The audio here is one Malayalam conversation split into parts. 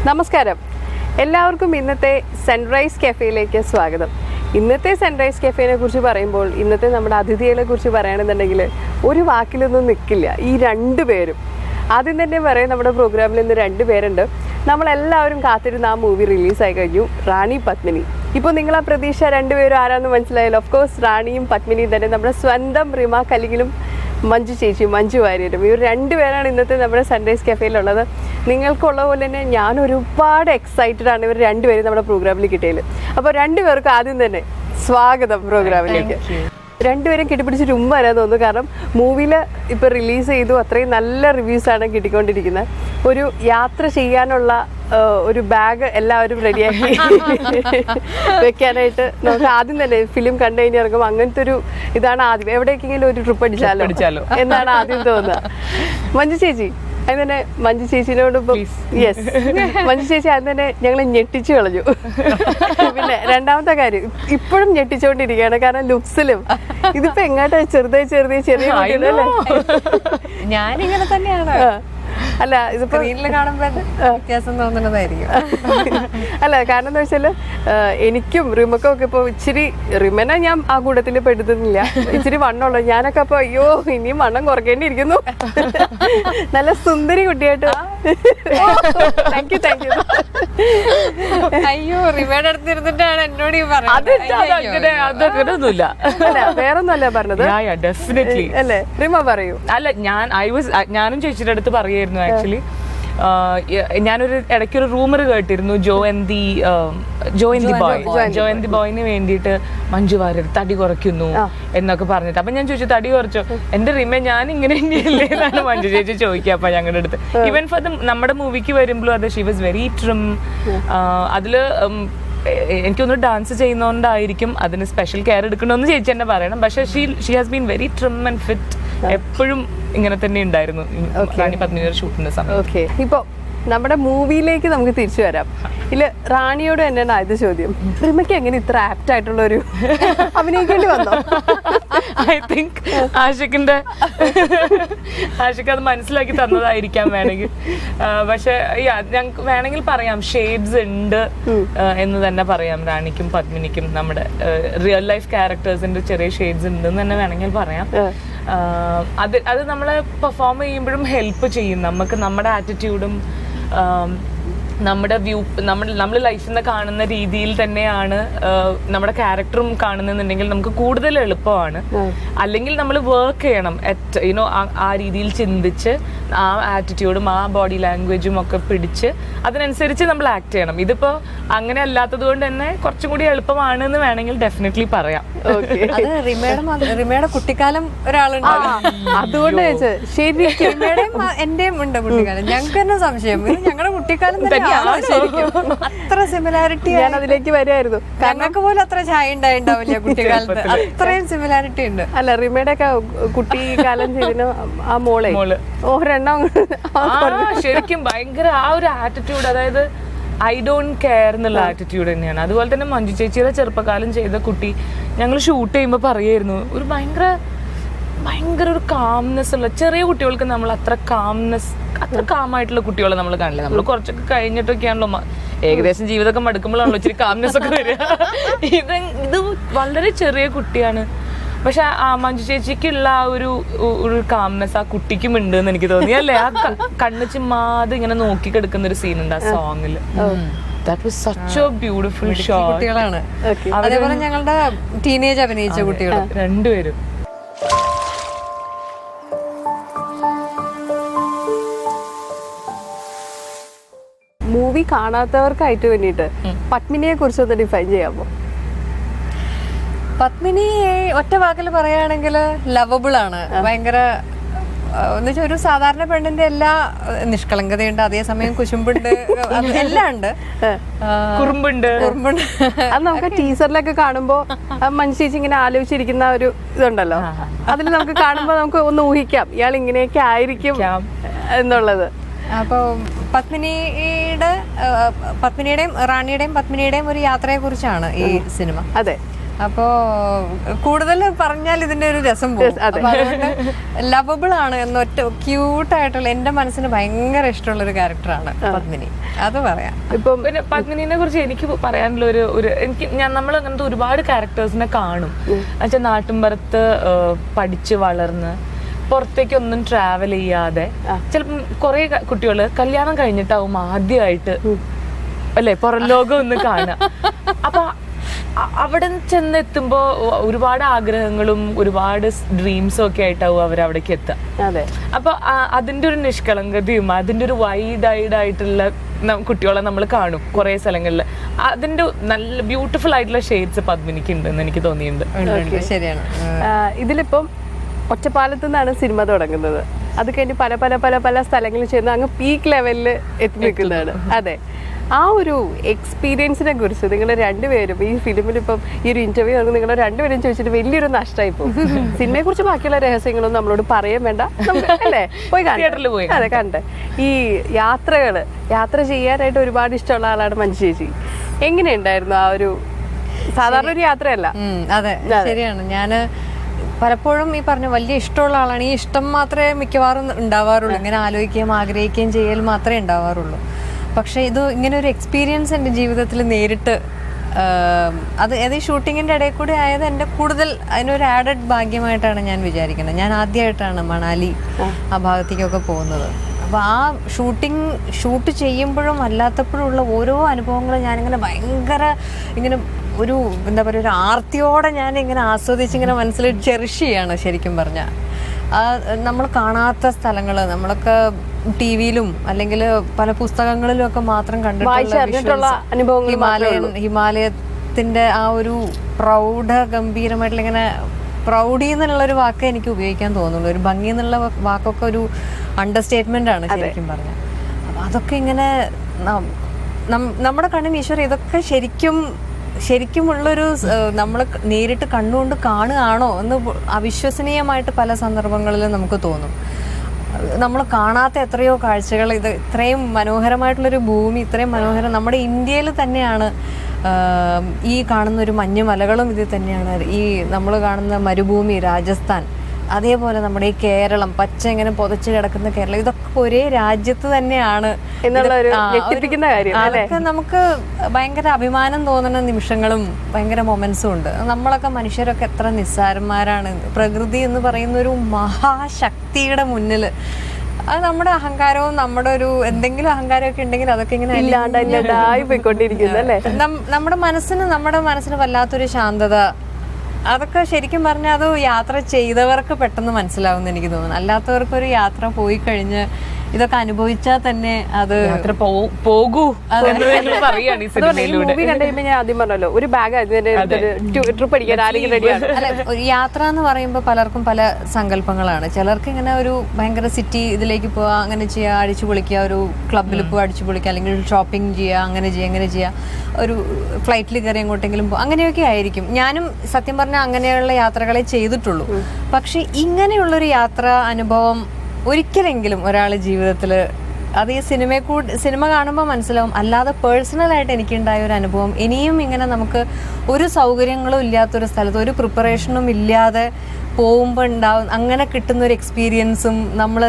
നമസ്കാരം, എല്ലാവർക്കും ഇന്നത്തെ സൺറൈസ് കഫേയിലേക്ക് സ്വാഗതം. ഇന്നത്തെ സൺറൈസ് കഫേനെ കുറിച്ച് പറയുമ്പോൾ ഇന്നത്തെ നമ്മുടെ അതിഥികളെ കുറിച്ച് പറയുകയാണെന്നുണ്ടെങ്കിൽ ഒരു വാക്കിലൊന്നും നിൽക്കില്ല. ഈ രണ്ടുപേരും ആദ്യം തന്നെ പറയാം, നമ്മുടെ പ്രോഗ്രാമിൽ ഇന്ന് രണ്ടുപേരുണ്ട്. നമ്മളെല്ലാവരും കാത്തിരുന്ന ആ മൂവി റിലീസായി കഴിഞ്ഞു, റാണി പത്മിനി. ഇപ്പോൾ നിങ്ങൾ ആ പ്രതീക്ഷ രണ്ടുപേരും ആരാന്ന് മനസ്സിലായല്ലോ. ഓഫ് കോഴ്സ് റാണിയും പത്മിനിയും തന്നെ നമ്മുടെ സ്വന്തം റിമ കലിങ്ങിലും മഞ്ജു ചേച്ചിയും മഞ്ജു വാര്യരും. ഇവർ രണ്ടുപേരാണ് ഇന്നത്തെ നമ്മുടെ സൺറൈസ് കഫേയിലുള്ളത്. നിങ്ങൾക്കുള്ള പോലെ തന്നെ ഞാൻ ഒരുപാട് എക്സൈറ്റഡ് ആണ് ഇവർ രണ്ടുപേരും നമ്മുടെ പ്രോഗ്രാമിൽ കിട്ടിയതിൽ. അപ്പോൾ രണ്ടുപേർക്കും ആദ്യം തന്നെ സ്വാഗതം പ്രോഗ്രാമിലേക്ക്. രണ്ടുപേരും കെട്ടിപ്പിടിച്ചിട്ട് ഉമ്മ വരാൻ തോന്നുന്നു. കാരണം മൂവിയിൽ ഇപ്പോൾ റിലീസ് ചെയ്തു, അത്രയും നല്ല റിവ്യൂസാണ് കിട്ടിക്കൊണ്ടിരിക്കുന്നത്. ഒരു യാത്ര ചെയ്യാനുള്ള ഒരു ബാഗ് എല്ലാവരും റെഡിയാക്കി വെക്കാനായിട്ട് നമുക്ക് ആദ്യം തന്നെ ഫിലിം കണ്ടു കഴിഞ്ഞ് ഇറങ്ങും. അങ്ങനത്തെ ഒരു ഇതാണ് ആദ്യം. എവിടേക്കെങ്കിലും ഒരു ട്രിപ്പ് അടിച്ചാലോ എന്നാണ് ആദ്യം തോന്നുക. മഞ്ജു ചേച്ചി അത് തന്നെ, മഞ്ജു ചേച്ചിനോട് യെസ്, മഞ്ജു ചേച്ചി അത് തന്നെ ഞങ്ങൾ ഞെട്ടിച്ചു കളഞ്ഞു. പിന്നെ രണ്ടാമത്തെ കാര്യം, ഇപ്പോഴും ഞെട്ടിച്ചുകൊണ്ടിരിക്കുകയാണ്. കാരണം ലുക്സിലും ഇതിപ്പോ എങ്ങോട്ടാ ചെറിയ കുട്ടികളല്ലേ. ഞാനിങ്ങനെ തന്നെയാണ്. അല്ല, ഇതിപ്പോ കാണുമ്പോ വ്യത്യാസം തോന്നുന്നതായിരിക്കും. അല്ല, കാരണം എന്താ വെച്ചാല് എനിക്കും റിമക്കും ഒക്കെ ഇപ്പൊ ഇച്ചിരി, റിമനെ ഞാൻ ആ കൂട്ടത്തിൽ പെടുത്തുന്നില്ല, ഇച്ചിരി വണ്ണമുള്ള ഞാനൊക്കെ അപ്പൊ അയ്യോ ഇനിയും വണ്ണം കുറയ്ക്കേണ്ടിയിരിക്കുന്നു. നല്ല സുന്ദരി കുട്ടിയായിട്ട്. Thank you. അയ്യോ, റിമയുടെ അടുത്തിരുന്നിട്ടാണ് എന്നോട് ഈ പറഞ്ഞത്. അല്ല, വേറൊന്നുമല്ല പറഞ്ഞത് അല്ലേ. റിമ പറയൂ. അല്ല, ഞാനും ചേച്ചിയുടെ അടുത്ത് പറയായിരുന്നു. ആക്ച്വലി ഞാനൊരു ഇടയ്ക്കൊരു റൂമർ കേട്ടിരുന്നു, ജോ ആൻഡ് ദി ബോയിന് വേണ്ടിയിട്ട് മഞ്ജു വാര്യർ തടി കുറയ്ക്കുന്നു എന്നൊക്കെ പറഞ്ഞിട്ട്. അപ്പൊ ഞാൻ ചോദിച്ചു, തടി കുറച്ചോ? എന്റെ റിമ ഞാൻ ഇങ്ങനെ തന്നെയല്ലേ എന്നാണ് മഞ്ജു ചേച്ചി ചോദിക്കുക. അപ്പൊ ഞങ്ങളുടെ അടുത്ത് ഈവൻ ഫോർ നമ്മുടെ മൂവിക്ക് വരുമ്പോഴും അത് ഷീ വാസ് വെരി ട്രിം. അതില് എനിക്കൊന്ന് ഡാൻസ് ചെയ്യുന്നോണ്ടായിരിക്കും അതിന് സ്പെഷ്യൽ കെയർ എടുക്കണമെന്ന് ചേച്ചി തന്നെ പറയണം. പക്ഷെ she has been very trim and fit. എപ്പോഴും ഇങ്ങനെ തന്നെ ഉണ്ടായിരുന്നു റാണി പത്മിനിയുടെ ഷൂട്ടിന്റെ സമയം. ഓക്കെ, ഇപ്പൊ നമ്മുടെ മൂവിയിലേക്ക് നമുക്ക് തിരിച്ചു വരാം. ഇല്ല, റാണിയോട് തന്നെയാണ് ആദ്യ ചോദ്യം. റിമയ്ക്ക് എങ്ങനെ ഇത്ര ആപ്റ്റ് ആയിട്ടുള്ള ഒരു അഭിനയിക്കേണ്ടി വന്നോ? ഐ തിങ്ക് ആഷിഖ് അത് മനസ്സിലാക്കി തന്നതായിരിക്കാം വേണമെങ്കിൽ. പക്ഷെ ഞങ്ങൾക്ക് വേണമെങ്കിൽ പറയാം, ഷെയ്ഡ്സ് ഉണ്ട് എന്ന് തന്നെ പറയാം. റാണിക്കും പത്മിനിക്കും നമ്മുടെ റിയൽ ലൈഫ് ക്യാരക്ടേഴ്സിന്റെ ചെറിയ ഷെയ്ഡ്സ് ഉണ്ടെന്ന് തന്നെ വേണമെങ്കിൽ പറയാം. അത് നമ്മളെ പെർഫോം ചെയ്യുമ്പോഴും ഹെൽപ്പ് ചെയ്യും. നമുക്ക് നമ്മുടെ ആറ്റിറ്റ്യൂഡും നമ്മുടെ നമ്മൾ ലൈഫിൽ നിന്ന് കാണുന്ന രീതിയിൽ തന്നെയാണ് നമ്മുടെ ക്യാരക്ടറും കാണുന്നുണ്ടെങ്കിൽ നമുക്ക് കൂടുതൽ എളുപ്പമാണ്. അല്ലെങ്കിൽ നമ്മൾ വർക്ക് ചെയ്യണം, ആ രീതിയിൽ ചിന്തിച്ച് ആ ആറ്റിറ്റ്യൂഡും ആ ബോഡി ലാംഗ്വേജും ഒക്കെ പിടിച്ച് അതിനനുസരിച്ച് നമ്മൾ ആക്ട് ചെയ്യണം. ഇതിപ്പോ അങ്ങനെ അല്ലാത്തത് കൊണ്ട് തന്നെ കുറച്ചും കൂടി എളുപ്പമാണ് എന്ന് വേണമെങ്കിൽ ഡെഫിനറ്റ്ലി പറയാം. അത് റിമയുടെ കുട്ടിക്കാലം ഒരാളുണ്ട്, അതുകൊണ്ട് റിമയുടെയും എന്റെയും ഉണ്ട് കുട്ടിക്കാലം. ഞങ്ങൾക്ക് തന്നെ സംശയം, ഇത് ഞങ്ങളുടെ കുട്ടിക്കാലം തന്നെ അത്ര സിമിലാരിറ്റി. ഞാൻ അതിലേക്ക് വരികയായിരുന്നു. ഞങ്ങൾക്ക് പോലും അത്ര ചായ ഉണ്ടാവില്ല കുട്ടിക്കാലത്ത്, അത്രയും സിമിലാരിറ്റി ഉണ്ട്. അല്ല, റിമയുടെ ഒക്കെ കുട്ടിക്കാലം ചെയ്തിന് ആ മോളെ ഒരെണ്ണം ശരിക്കും ഭയങ്കര ആ ഒരു ആറ്റിറ്റ്യൂഡ്, അതായത് ഐ ഡോണ്ട് കെയർ എന്നുള്ള ആറ്റിറ്റ്യൂഡ് തന്നെയാണ്. അതുപോലെ തന്നെ മഞ്ജു ചേച്ചിയുടെ ചെറുപ്പകാലം ചെയ്ത കുട്ടി ഞങ്ങൾ ഷൂട്ട് ചെയ്യുമ്പോൾ പറയായിരുന്നു, ഒരു ഭയങ്കര ഒരു കാംനെസ് ഉള്ള ചെറിയ കുട്ടികൾക്ക് നമ്മൾ അത്ര കാമായിട്ടുള്ള കുട്ടികളെ നമ്മൾ കാണില്ല. നമ്മൾ കുറച്ചൊക്കെ കഴിഞ്ഞിട്ടൊക്കെയാണല്ലോ ഏകദേശം ജീവിതമൊക്കെ മടുക്കുമ്പോഴാണല്ലോ ഇച്ചിരി കാംനെസ് ഒക്കെ വരിക. ഇത് വളരെ ചെറിയ കുട്ടിയാണ്. പക്ഷെ ആ മഞ്ജു ചേച്ചിക്കുള്ള ആ ഒരു കാംനെസ് ആ കുട്ടിക്കും ഉണ്ട് എന്ന് എനിക്ക് തോന്നി. അല്ലേ, ആ കണ്ണ് ചിമ്മാതെ ഇങ്ങനെ നോക്കി കിടക്കുന്ന ഒരു സീനുണ്ട് ആ സോങ്ങില്. That was such a beautiful shot. കുട്ടികളാണ്. അതേപോലെ ഞങ്ങളുടെ ടീനേജ് അഭിനയിച്ച കുട്ടികൾ രണ്ടുപേരും. മൂവി കാണാത്തവർക്കായിട്ട് വേണ്ടിയിട്ട് പത്മിനിയെ കുറിച്ച് ഒന്ന് ഡിഫൈൻ ചെയ്യാമോ? പത്മിനി ഒറ്റ വാക്കിൽ പറയുകയാണെങ്കിൽ ലവബിൾ ആണ്. ഭയങ്കര എന്നുവെച്ചാൽ ഒരു സാധാരണ പെണ്ണിന്റെ എല്ലാ നിഷ്കളങ്കതയുണ്ട്, അതേസമയം കുശുമ്പുണ്ട്, എല്ലാം ഉണ്ട്, കുറുമ്പുണ്ട്. അത് നമുക്ക് ടീച്ചറിലൊക്കെ കാണുമ്പോ മഞ്ജു ചേച്ചി ഇങ്ങനെ ആലോചിച്ചിരിക്കുന്ന ഒരു ഇതുണ്ടല്ലോ, അതിൽ നമുക്ക് കാണുമ്പോ നമുക്ക് ഒന്ന് ഊഹിക്കാം ഇയാൾ ഇങ്ങനെയൊക്കെ ആയിരിക്കും എന്നുള്ളത്. അപ്പോൾ പത്മിനിയുടെയും റാണിയുടെയും പത്മിനിയുടെയും ഒരു യാത്രയെ കുറിച്ചാണ് ഈ സിനിമ. അതെ, അപ്പോ കൂടുതൽ പറഞ്ഞാൽ ഇതിന്റെ ഒരു രസം പോകും. അപ്പൊ അതുകൊണ്ട് ലവബിൾ ആണ് എന്നൊറ്റ ക്യൂട്ടായിട്ടുള്ള എന്റെ മനസ്സിന് ഭയങ്കര ഇഷ്ടമുള്ള ഒരു ക്യാരക്ടറാണ് പത്മിനി. അത് പറയാം. ഇപ്പം പിന്നെ പത്മിനിനെ കുറിച്ച് എനിക്ക് പറയാനുള്ള ഒരു നമ്മൾ അങ്ങനത്തെ ഒരുപാട് ക്യാരക്ടേഴ്സിനെ കാണും. എന്നുവെച്ചാൽ നാട്ടിൻപുറത്ത് പഠിച്ച് വളർന്ന് പുറത്തേക്കൊന്നും ട്രാവൽ ചെയ്യാതെ ചിലപ്പം കുറെ കുട്ടികള് കല്യാണം കഴിഞ്ഞിട്ടാവും ആദ്യമായിട്ട് അല്ലെ പുറം ലോകം ഒന്ന് കാണുക. അപ്പൊ അവിടെ ചെന്നെത്തുമ്പോ ഒരുപാട് ആഗ്രഹങ്ങളും ഒരുപാട് ഡ്രീംസും ഒക്കെ ആയിട്ടാവും അവരവിടേക്ക് എത്തുക. അപ്പൊ അതിന്റെ ഒരു നിഷ്കളങ്കതയും അതിന്റെ ഒരു വൈഡ് ആയിട്ടുള്ള കുട്ടികളെ നമ്മൾ കാണും കുറെ സ്ഥലങ്ങളിൽ. അതിന്റെ നല്ല ബ്യൂട്ടിഫുൾ ആയിട്ടുള്ള ഷെയ്ഡ്സ് പത്മിനിക്ക് ഉണ്ടെന്ന് എനിക്ക് തോന്നിയിട്ടുണ്ട്. ശരിയാണ്. ഇതിലിപ്പം ഒറ്റപ്പാലത്തു നിന്നാണ് സിനിമ തുടങ്ങുന്നത്. അത് കഴിഞ്ഞ് പല പല പല പല സ്ഥലങ്ങളിൽ ചെന്ന് അങ്ങ് പീക്ക് ലെവലിൽ എത്തി നിൽക്കുന്നതാണ്. അതെ, ആ ഒരു എക്സ്പീരിയൻസിനെ കുറിച്ച് നിങ്ങൾ രണ്ടുപേരും ഈ ഫിലിമിൽ ഇപ്പം ഈ ഒരു ഇന്റർവ്യൂ ആണ് നിങ്ങൾ രണ്ടുപേരും ചോദിച്ചിട്ട് വലിയൊരു നഷ്ടമായി പോകും. സിനിമയെ കുറിച്ച് ബാക്കിയുള്ള രഹസ്യങ്ങളൊന്നും നമ്മളോട് പറയാൻ വേണ്ട, അല്ലേ? പോയി കണ്ടു. അതെ, കണ്ട് ഈ യാത്ര ചെയ്യാനായിട്ട് ഒരുപാട് ഇഷ്ടമുള്ള ആളാണ് മഞ്ജു ചേച്ചി. എങ്ങനെയുണ്ടായിരുന്നു ആ ഒരു സാധാരണ ഒരു യാത്രയല്ല? അതെ, ശരിയാണ്. ഞാന് പലപ്പോഴും ഈ പറഞ്ഞ വലിയ ഇഷ്ടമുള്ള ആളാണ്. ഈ ഇഷ്ടം മാത്രമേ മിക്കവാറും ഉണ്ടാവാറുള്ളൂ. ഇങ്ങനെ ആലോചിക്കുകയും ആഗ്രഹിക്കുകയും ചെയ്യൽ മാത്രമേ ഉണ്ടാവാറുള്ളൂ. പക്ഷെ ഇത് ഇങ്ങനെ ഒരു എക്സ്പീരിയൻസ് എൻ്റെ ജീവിതത്തിൽ നേരിട്ട് അത് ഈ ഷൂട്ടിങ്ങിൻ്റെ ഇടയിൽ കൂടി ആയത് എൻ്റെ കൂടുതൽ അതിനൊരു ആഡഡ് ഭാഗ്യമായിട്ടാണ് ഞാൻ വിചാരിക്കുന്നത്. ഞാൻ ആദ്യമായിട്ടാണ് മണാലി ആ ഭാഗത്തേക്കൊക്കെ പോകുന്നത്. അപ്പോൾ ആ ഷൂട്ട് ചെയ്യുമ്പോഴും അല്ലാത്തപ്പോഴും ഉള്ള ഓരോ അനുഭവങ്ങളും ഞാനിങ്ങനെ ഭയങ്കര ഇങ്ങനെ ഒരു എന്താ പറയുക ഒരു ആർത്തിയോടെ ഞാൻ ഇങ്ങനെ ആസ്വദിച്ച് ഇങ്ങനെ മനസ്സിൽ ചെറിഷ് ചെയ്യാണ് ശരിക്കും പറഞ്ഞാൽ. നമ്മൾ കാണാത്ത സ്ഥലങ്ങൾ നമ്മളൊക്കെ ടി വിയിലും അല്ലെങ്കിൽ പല പുസ്തകങ്ങളിലും ഒക്കെ മാത്രം കണ്ടിട്ടുള്ള ഹിമാലയത്തിന്റെ ആ ഒരു ഗംഭീരമായിട്ടുള്ള ഇങ്ങനെ പ്രൗഢി എന്നുള്ളൊരു വാക്ക് എനിക്ക് ഉപയോഗിക്കാൻ തോന്നുള്ളൂ. ഒരു ഭംഗി എന്നുള്ള വാക്കൊക്കെ ഒരു അണ്ടർസ്റ്റേറ്റ്മെന്റ് ആണ് ശരിക്കും പറഞ്ഞാൽ. അപ്പൊ അതൊക്കെ ഇങ്ങനെ നമ്മുടെ കണ്ണിന് ഈശ്വര ഇതൊക്കെ ശരിക്കുമുള്ളൊരു നമ്മൾ നേരിട്ട് കണ്ണുകൊണ്ട് കാണുകയാണോ എന്ന് അവിശ്വസനീയമായിട്ട് പല സന്ദർഭങ്ങളിലും നമുക്ക് തോന്നും. നമ്മൾ കാണാത്ത എത്രയോ കാഴ്ചകൾ, ഇത് ഇത്രയും മനോഹരമായിട്ടുള്ളൊരു ഭൂമി, ഇത്രയും മനോഹരം നമ്മുടെ ഇന്ത്യയിൽ തന്നെയാണ്. ഈ കാണുന്ന ഒരു മഞ്ഞുമലകളും ഇത് തന്നെയാണ്. ഈ നമ്മൾ കാണുന്ന മരുഭൂമി രാജസ്ഥാൻ, അതേപോലെ നമ്മുടെ ഈ കേരളം പച്ച ഇങ്ങനെ പൊതച്ച് കിടക്കുന്ന കേരളം, ഇതൊക്കെ ഒരേ രാജ്യത്ത് തന്നെയാണ് എന്നുള്ളൊരു ഞെട്ടിപ്പിക്കുന്ന കാര്യം. അതൊക്കെ നമുക്ക് ഭയങ്കര അഭിമാനം തോന്നുന്ന നിമിഷങ്ങളും ഭയങ്കര മൊമെന്റ്സും ഉണ്ട്. നമ്മളൊക്കെ മനുഷ്യരൊക്കെ എത്ര നിസ്സാരന്മാരാണ്. പ്രകൃതി എന്ന് പറയുന്ന ഒരു മഹാശക്തിയുടെ മുന്നിൽ അത് നമ്മുടെ അഹങ്കാരവും നമ്മുടെ ഒരു എന്തെങ്കിലും അഹങ്കാരമൊക്കെ ഉണ്ടെങ്കിൽ അതൊക്കെ ഇങ്ങനെ ഇല്ലാണ്ടായി പോയിക്കൊണ്ടിരിക്കുന്നു അല്ലേ. നമ്മുടെ മനസ്സിന് വല്ലാത്തൊരു ശാന്തത, അതൊക്കെ ശരിക്കും പറഞ്ഞാൽ അത് യാത്ര ചെയ്തവർക്ക് പെട്ടെന്ന് മനസ്സിലാവുമെന്ന് എനിക്ക് തോന്നുന്നു. അല്ലാത്തവർക്കൊരു യാത്ര പോയി കഴിഞ്ഞ് ഇതൊക്കെ അനുഭവിച്ചാൽ തന്നെ അത് പോകൂ. മൂവി കണ്ടുകഴിയുമ്പോൾ ഞാൻ ആദ്യം പറഞ്ഞല്ലോ ഒരു ബാഗ് ട്രിപ്പ് അടിക്കാൻ ആരെങ്കിലും റെഡിയാണ്. അല്ല, യാത്ര എന്ന് പറയുമ്പോൾ പലർക്കും പല സങ്കല്പങ്ങളാണ്. ചിലർക്ക് ഇങ്ങനെ ഒരു ഭയങ്കര സിറ്റി ഇതിലേക്ക് പോവുക, അങ്ങനെ ചെയ്യുക, അടിച്ചു പൊളിക്കുക, ഒരു ക്ലബിൽ പോവുക അടിച്ചു പൊളിക്കുക, അല്ലെങ്കിൽ ഷോപ്പിംഗ് ചെയ്യുക, അങ്ങനെ ചെയ്യുക, ഒരു ഫ്ലൈറ്റിൽ കയറി എങ്ങോട്ടെങ്കിലും പോകുക, അങ്ങനെയൊക്കെ ആയിരിക്കും. ഞാനും സത്യം പറഞ്ഞാൽ അങ്ങനെയുള്ള യാത്രകളെ ചെയ്തിട്ടുള്ളൂ. പക്ഷെ ഇങ്ങനെയുള്ളൊരു യാത്ര അനുഭവം ഒരിക്കലെങ്കിലും ഒരാളുടെ ജീവിതത്തിൽ അത് ഈ സിനിമ കാണുമ്പോൾ മനസ്സിലാവും. അല്ലാതെ പേഴ്സണലായിട്ട് എനിക്കുണ്ടായ ഒരു അനുഭവം ഇനിയും ഇങ്ങനെ നമുക്ക് ഒരു സൗകര്യങ്ങളും ഇല്ലാത്തൊരു സ്ഥലത്ത് ഒരു പ്രിപ്പറേഷനും ഇല്ലാതെ പോകുമ്പോൾ ഉണ്ടാവും അങ്ങനെ കിട്ടുന്ന ഒരു എക്സ്പീരിയൻസും നമ്മൾ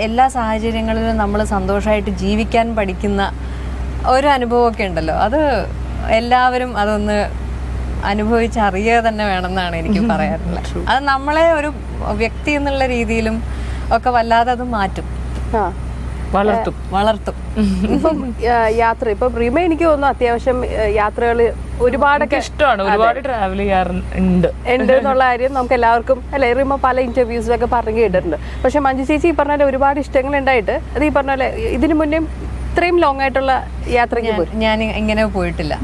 എല്ലാ സാഹചര്യങ്ങളിലും നമ്മൾ സന്തോഷമായിട്ട് ജീവിക്കാൻ പഠിക്കുന്ന ഒരു അനുഭവമൊക്കെ ഉണ്ടല്ലോ. അത് എല്ലാവരും അതൊന്ന് അനുഭവിച്ചറിയുക തന്നെ വേണമെന്നാണ് എനിക്ക് പറയാറുള്ളത്. അത് നമ്മളെ ഒരു വ്യക്തി എന്നുള്ള രീതിയിലും ഒക്കെ വല്ലാതെ അത് മാറ്റും, വളർത്തും. ഇപ്പം യാത്ര ഇപ്പം റീമ എനിക്ക് തോന്നുന്നു അത്യാവശ്യം യാത്രകൾ ഒരുപാടൊക്കെ ഇഷ്ടമാണ്, ഒരുപാട് ട്രാവൽ ചെയ്യാറുണ്ട് എന്നുള്ള കാര്യം നമുക്ക് എല്ലാവർക്കും അല്ലെ. റീമ പല ഇന്റർവ്യൂസിലൊക്കെ പറഞ്ഞു കേട്ടിട്ടുണ്ട്. പക്ഷെ മഞ്ജു ചേച്ചി ഈ പറഞ്ഞ ഒരുപാട് ഇഷ്ടങ്ങൾ ഉണ്ടായിട്ട് അത് ഈ പറഞ്ഞ പോലെ ഇതിനു മുന്നേ ഇത്രയും ലോങ് ആയിട്ടുള്ള യാത്രയ്ക്ക് ഞാൻ ഇങ്ങനെ പോയിട്ടില്ല.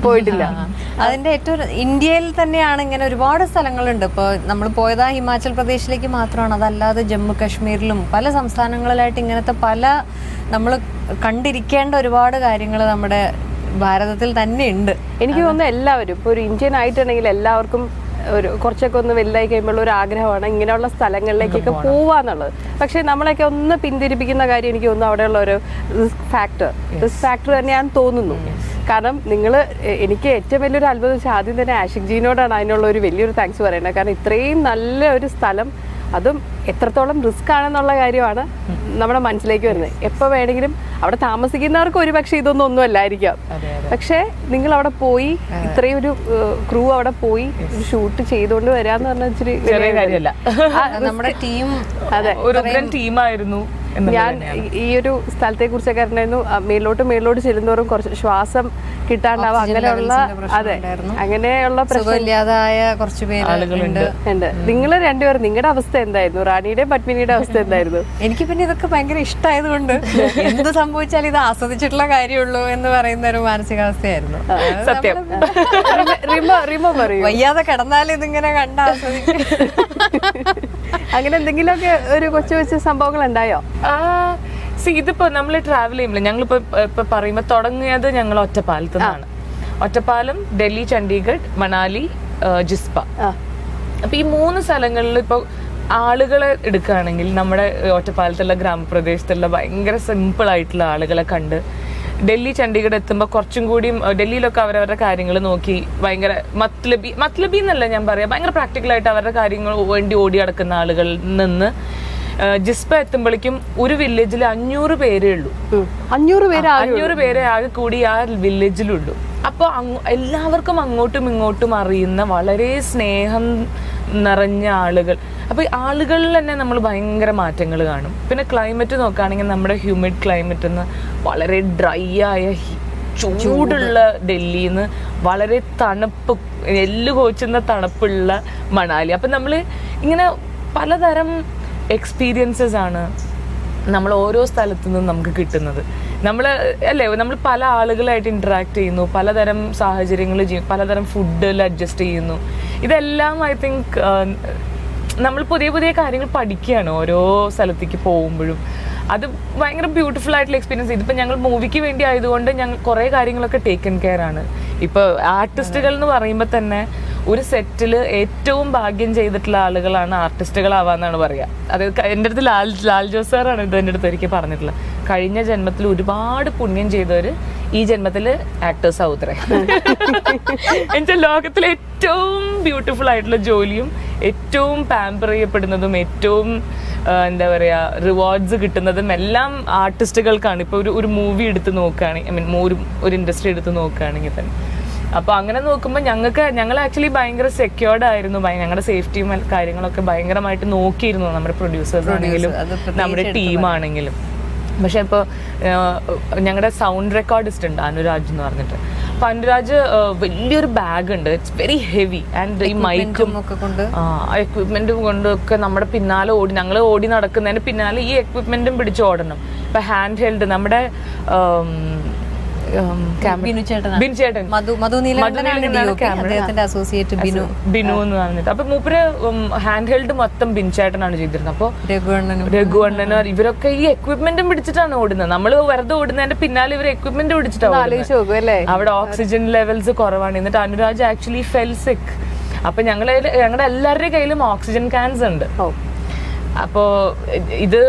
അതിന്റെ ഏറ്റവും ഇന്ത്യയിൽ തന്നെയാണ് ഇങ്ങനെ ഒരുപാട് സ്ഥലങ്ങളുണ്ട്. ഇപ്പോൾ നമ്മൾ പോയത് ഹിമാചൽ പ്രദേശിലേക്ക് മാത്രമാണ്. അതല്ലാതെ ജമ്മു കാശ്മീരിലും പല സംസ്ഥാനങ്ങളിലായിട്ട് ഇങ്ങനത്തെ പല നമ്മൾ കണ്ടിരിക്കേണ്ട ഒരുപാട് കാര്യങ്ങൾ നമ്മുടെ ഭാരതത്തിൽ തന്നെ ഉണ്ട്. എനിക്ക് തോന്നുന്നു എല്ലാവരും ഇപ്പോൾ ഒരു ഇന്ത്യൻ ആയിട്ടുണ്ടെങ്കിൽ എല്ലാവർക്കും ഒരു കുറച്ചൊക്കെ ഒന്ന് വലുതായി കഴിയുമ്പോൾ ഒരു ആഗ്രഹമാണ് ഇങ്ങനെയുള്ള സ്ഥലങ്ങളിലേക്കൊക്കെ പോവാന്നുള്ളത്. പക്ഷെ നമ്മളൊക്കെ ഒന്ന് പിന്തിരിപ്പിക്കുന്ന കാര്യം എനിക്ക് തോന്നുന്നു അവിടെയുള്ള ഒരു റിസ്ക് ഫാക്ടർ തന്നെയാണെന്ന് തോന്നുന്നു. കാരണം നിങ്ങൾ എനിക്ക് ഏറ്റവും വലിയൊരു അത്ഭുതം വെച്ചാൽ ആദ്യം തന്നെ ആഷിഖ് ജീനോടാണ് അതിനുള്ള ഒരു വലിയൊരു താങ്ക്സ് പറയുന്നത്. കാരണം ഇത്രയും നല്ല ഒരു സ്ഥലം, അതും എത്രത്തോളം റിസ്ക് ആണെന്നുള്ള കാര്യമാണ് നമ്മുടെ മനസ്സിലേക്ക് വരുന്നത്. എപ്പോൾ വേണമെങ്കിലും അവിടെ താമസിക്കുന്നവർക്ക് ഒരു പക്ഷേ ഇതൊന്നും ഒന്നും അല്ലായിരിക്കാം, പക്ഷേ നിങ്ങൾ അവിടെ പോയി ഇത്രയും ഒരു ക്രൂ അവിടെ പോയി ഷൂട്ട് ചെയ്തുകൊണ്ട് വരാന്ന് പറഞ്ഞാൽ ഇച്ചിരി ചെറിയ കാര്യമല്ല. നമ്മുടെ ടീം അതെ ഒരു ടീമായിരുന്നു. ഞാൻ ഈ ഒരു സ്ഥലത്തെ കുറിച്ചൊക്കെ അറിഞ്ഞായിരുന്നു. മേലോട്ട് ചെല്ലുന്നവരും കുറച്ച് ശ്വാസം കിട്ടാണ്ടാവും, അങ്ങനെയുള്ള അതെ അങ്ങനെയുള്ള സുഖമില്ലാതായ കുറച്ച് പേരുണ്ട്. നിങ്ങൾ രണ്ടുപേരും നിങ്ങളുടെ അവസ്ഥ എന്തായിരുന്നു? റാണിയുടെയും പത്മിനിയുടെ അവസ്ഥ എന്തായിരുന്നു? എനിക്ക് പിന്നെ ഇതൊക്കെ ഭയങ്കര ഇഷ്ടമായതുകൊണ്ട് എന്ത് സംഭവിച്ചാലും ഇത് ആസ്വദിച്ചിട്ടുള്ള കാര്യമുള്ളൂ എന്ന് പറയുന്ന ഒരു മാനസികാവസ്ഥയായിരുന്നു. സത്യം. റിമോ പറയൂ. വയ്യാതെ കിടന്നാലും ഇതിങ്ങനെ കണ്ട് ആസ്വദിക്കും. അങ്ങനെ എന്തെങ്കിലുമൊക്കെ ഒരു കൊച്ചു സംഭവങ്ങൾ ഉണ്ടായോ? ഇതിപ്പോ നമ്മൾ ട്രാവൽ ചെയ്യുമ്പോൾ ഞങ്ങളിപ്പോ പറയുമ്പോ തുടങ്ങിയത് ഞങ്ങൾ ഒറ്റപ്പാലത്ത് നിന്നാണ്. ഒറ്റപ്പാലം, ഡൽഹി, ചണ്ഡീഗഡ്, മണാലി, ജിസ്പ. അപ്പൊ ഈ 3 സ്ഥലങ്ങളിൽ ഇപ്പൊ ആളുകളെ എടുക്കുകയാണെങ്കിൽ നമ്മുടെ ഒറ്റപ്പാലത്തുള്ള ഗ്രാമപ്രദേശത്തുള്ള ഭയങ്കര സിമ്പിൾ ആയിട്ടുള്ള ആളുകളെ കണ്ട് ഡൽഹി, ചണ്ഡീഗഡ് എത്തുമ്പോൾ കുറച്ചും കൂടി ഡൽഹിയിലൊക്കെ അവരവരുടെ കാര്യങ്ങൾ നോക്കി ഭയങ്കര മത്ലബി എന്നല്ല ഞാൻ പറയാം, ഭയങ്കര പ്രാക്ടിക്കലായിട്ട് അവരുടെ കാര്യങ്ങൾ വേണ്ടി ഓടി നടക്കുന്ന ആളുകളിൽ നിന്ന് ജിസ്പ എത്തുമ്പോഴേക്കും ഒരു വില്ലേജിൽ 500 പേരേ ഉള്ളൂ. 500 പേരെ ആകെ കൂടി ആ വില്ലേജിലുള്ളൂ. അപ്പോൾ എല്ലാവർക്കും അങ്ങോട്ടും ഇങ്ങോട്ടും അറിയുന്ന വളരെ സ്നേഹം നിറഞ്ഞ ആളുകൾ. അപ്പോൾ ഈ ആളുകളിൽ തന്നെ നമ്മൾ ഭയങ്കര മാറ്റങ്ങൾ കാണും. പിന്നെ ക്ലൈമറ്റ് നോക്കുകയാണെങ്കിൽ നമ്മുടെ ഹ്യൂമിഡ് ക്ലൈമറ്റ് എന്ന് വളരെ ഡ്രൈ ആയ ചൂടുള്ള ഡൽഹിയിൽ നിന്ന് വളരെ തണുപ്പ്, എല്ല് കോച്ചുന്ന തണുപ്പുള്ള മണാലി. അപ്പം നമ്മൾ ഇങ്ങനെ പലതരം എക്സ്പീരിയൻസസ് ആണ് നമ്മൾ ഓരോ സ്ഥലത്തു നിന്നും നമുക്ക് കിട്ടുന്നത്. നമ്മൾ പല ആളുകളായിട്ട് ഇൻറ്ററാക്ട് ചെയ്യുന്നു, പലതരം സാഹചര്യങ്ങൾ ചെയ്യും, പലതരം ഫുഡിൽ അഡ്ജസ്റ്റ് ചെയ്യുന്നു. ഇതെല്ലാം ഐ തിങ്ക് നമ്മൾ പുതിയ കാര്യങ്ങൾ പഠിക്കുകയാണ് ഓരോ സ്ഥലത്തേക്ക് പോകുമ്പോഴും. അത് ഭയങ്കര ബ്യൂട്ടിഫുൾ ആയിട്ടുള്ള എക്സ്പീരിയൻസ്. ഇതിപ്പോൾ ഞങ്ങൾ മൂവിക്ക് വേണ്ടി ആയതുകൊണ്ട് ഞങ്ങൾ കുറേ കാര്യങ്ങളൊക്കെ ടേക്കൻ കെയർ ആണ്. ഇപ്പോൾ ആർട്ടിസ്റ്റുകൾ എന്ന് പറയുമ്പോൾ തന്നെ ഒരു സെറ്റിൽ ഏറ്റവും ഭാഗ്യം ചെയ്തിട്ടുള്ള ആളുകളാണ് ആർട്ടിസ്റ്റുകളാവാന്നാണ് പറയുക. അത് എൻ്റെ അടുത്ത് ലാൽ ജോസ് സാറാണ് ഇത് എൻ്റെ അടുത്ത് ഒരിക്കൽ പറഞ്ഞിട്ടുള്ളത്. കഴിഞ്ഞ ജന്മത്തിൽ ഒരുപാട് പുണ്യം ചെയ്തവർ ഈ ജന്മത്തിൽ ആക്ടേഴ്സ് ആവുത്രേ. എന്നുവെച്ചാൽ ലോകത്തിലെ ഏറ്റവും ബ്യൂട്ടിഫുൾ ആയിട്ടുള്ള ജോലിയും ഏറ്റവും പാമ്പർ ചെയ്യപ്പെടുന്നതും ഏറ്റവും എന്താ പറയുക റിവാർഡ്സ് കിട്ടുന്നതും എല്ലാം ആർട്ടിസ്റ്റുകൾക്കാണ്. ഇപ്പോൾ ഒരു മൂവി എടുത്ത് നോക്കുകയാണെങ്കിൽ, ഒരു ഇൻഡസ്ട്രി എടുത്ത് നോക്കുകയാണെങ്കിൽ തന്നെ. അപ്പോൾ അങ്ങനെ നോക്കുമ്പോൾ ഞങ്ങൾ ആക്ച്വലി ഭയങ്കര സെക്യൂർഡ് ആയിരുന്നു. ഞങ്ങളുടെ സേഫ്റ്റിയും കാര്യങ്ങളൊക്കെ ഭയങ്കരമായിട്ട് നോക്കിയിരുന്നു, നമ്മുടെ പ്രൊഡ്യൂസേഴ്സ് ആണെങ്കിലും നമ്മുടെ ടീമാണെങ്കിലും. പക്ഷെ ഇപ്പോൾ ഞങ്ങളുടെ സൗണ്ട് റെക്കോർഡിസ്റ്റ് ഉണ്ട് അനുരാജ് എന്ന് പറഞ്ഞിട്ട്. അപ്പം അനുരാജ് വലിയൊരു ബാഗ് ഉണ്ട്, ഇറ്റ്സ് വെരി ഹെവി. ആൻഡ് ഈ മൈക്കും എക്വിപ്മെന്റും കൊണ്ടൊക്കെ നമ്മുടെ പിന്നാലെ ഞങ്ങൾ ഓടി നടക്കുന്നതിന് പിന്നാലെ ഈ എക്വിപ്മെന്റും പിടിച്ച് ഓടണം. ഇപ്പം ഹാൻഡ് ഹെൽഡ് നമ്മുടെ ബിനു എന്ന് പറഞ്ഞിട്ട്. അപ്പൊ മൂപ്പര് ഹാൻഡ് ഹെൽഡ് മൊത്തം ബിൻചേട്ടനാണ് ചെയ്തിരുന്നത്. അപ്പൊ രഘുവണ്ണൻ ഇവരൊക്കെ ഈ എക്വിപ്മെന്റും പിടിച്ചിട്ടാണ് ഓടുന്നത്. നമ്മൾ വെറുതെ ഓടുന്നതിന്റെ പിന്നാലെ ഇവർ എക്വിപ്മെന്റ് പിടിച്ചിട്ടാണ്. അവിടെ ഓക്സിജൻ ലെവൽസ് കുറവാണ്. എന്നിട്ട് അനുരാജ് ആക്ച്വലി ഫെൽ സിക്ക്. അപ്പൊ ഞങ്ങളുടെ എല്ലാവരുടെ കയ്യിലും ഓക്സിജൻ ക്യാൻസ് ഉണ്ട്. അപ്പോൾ ഇത്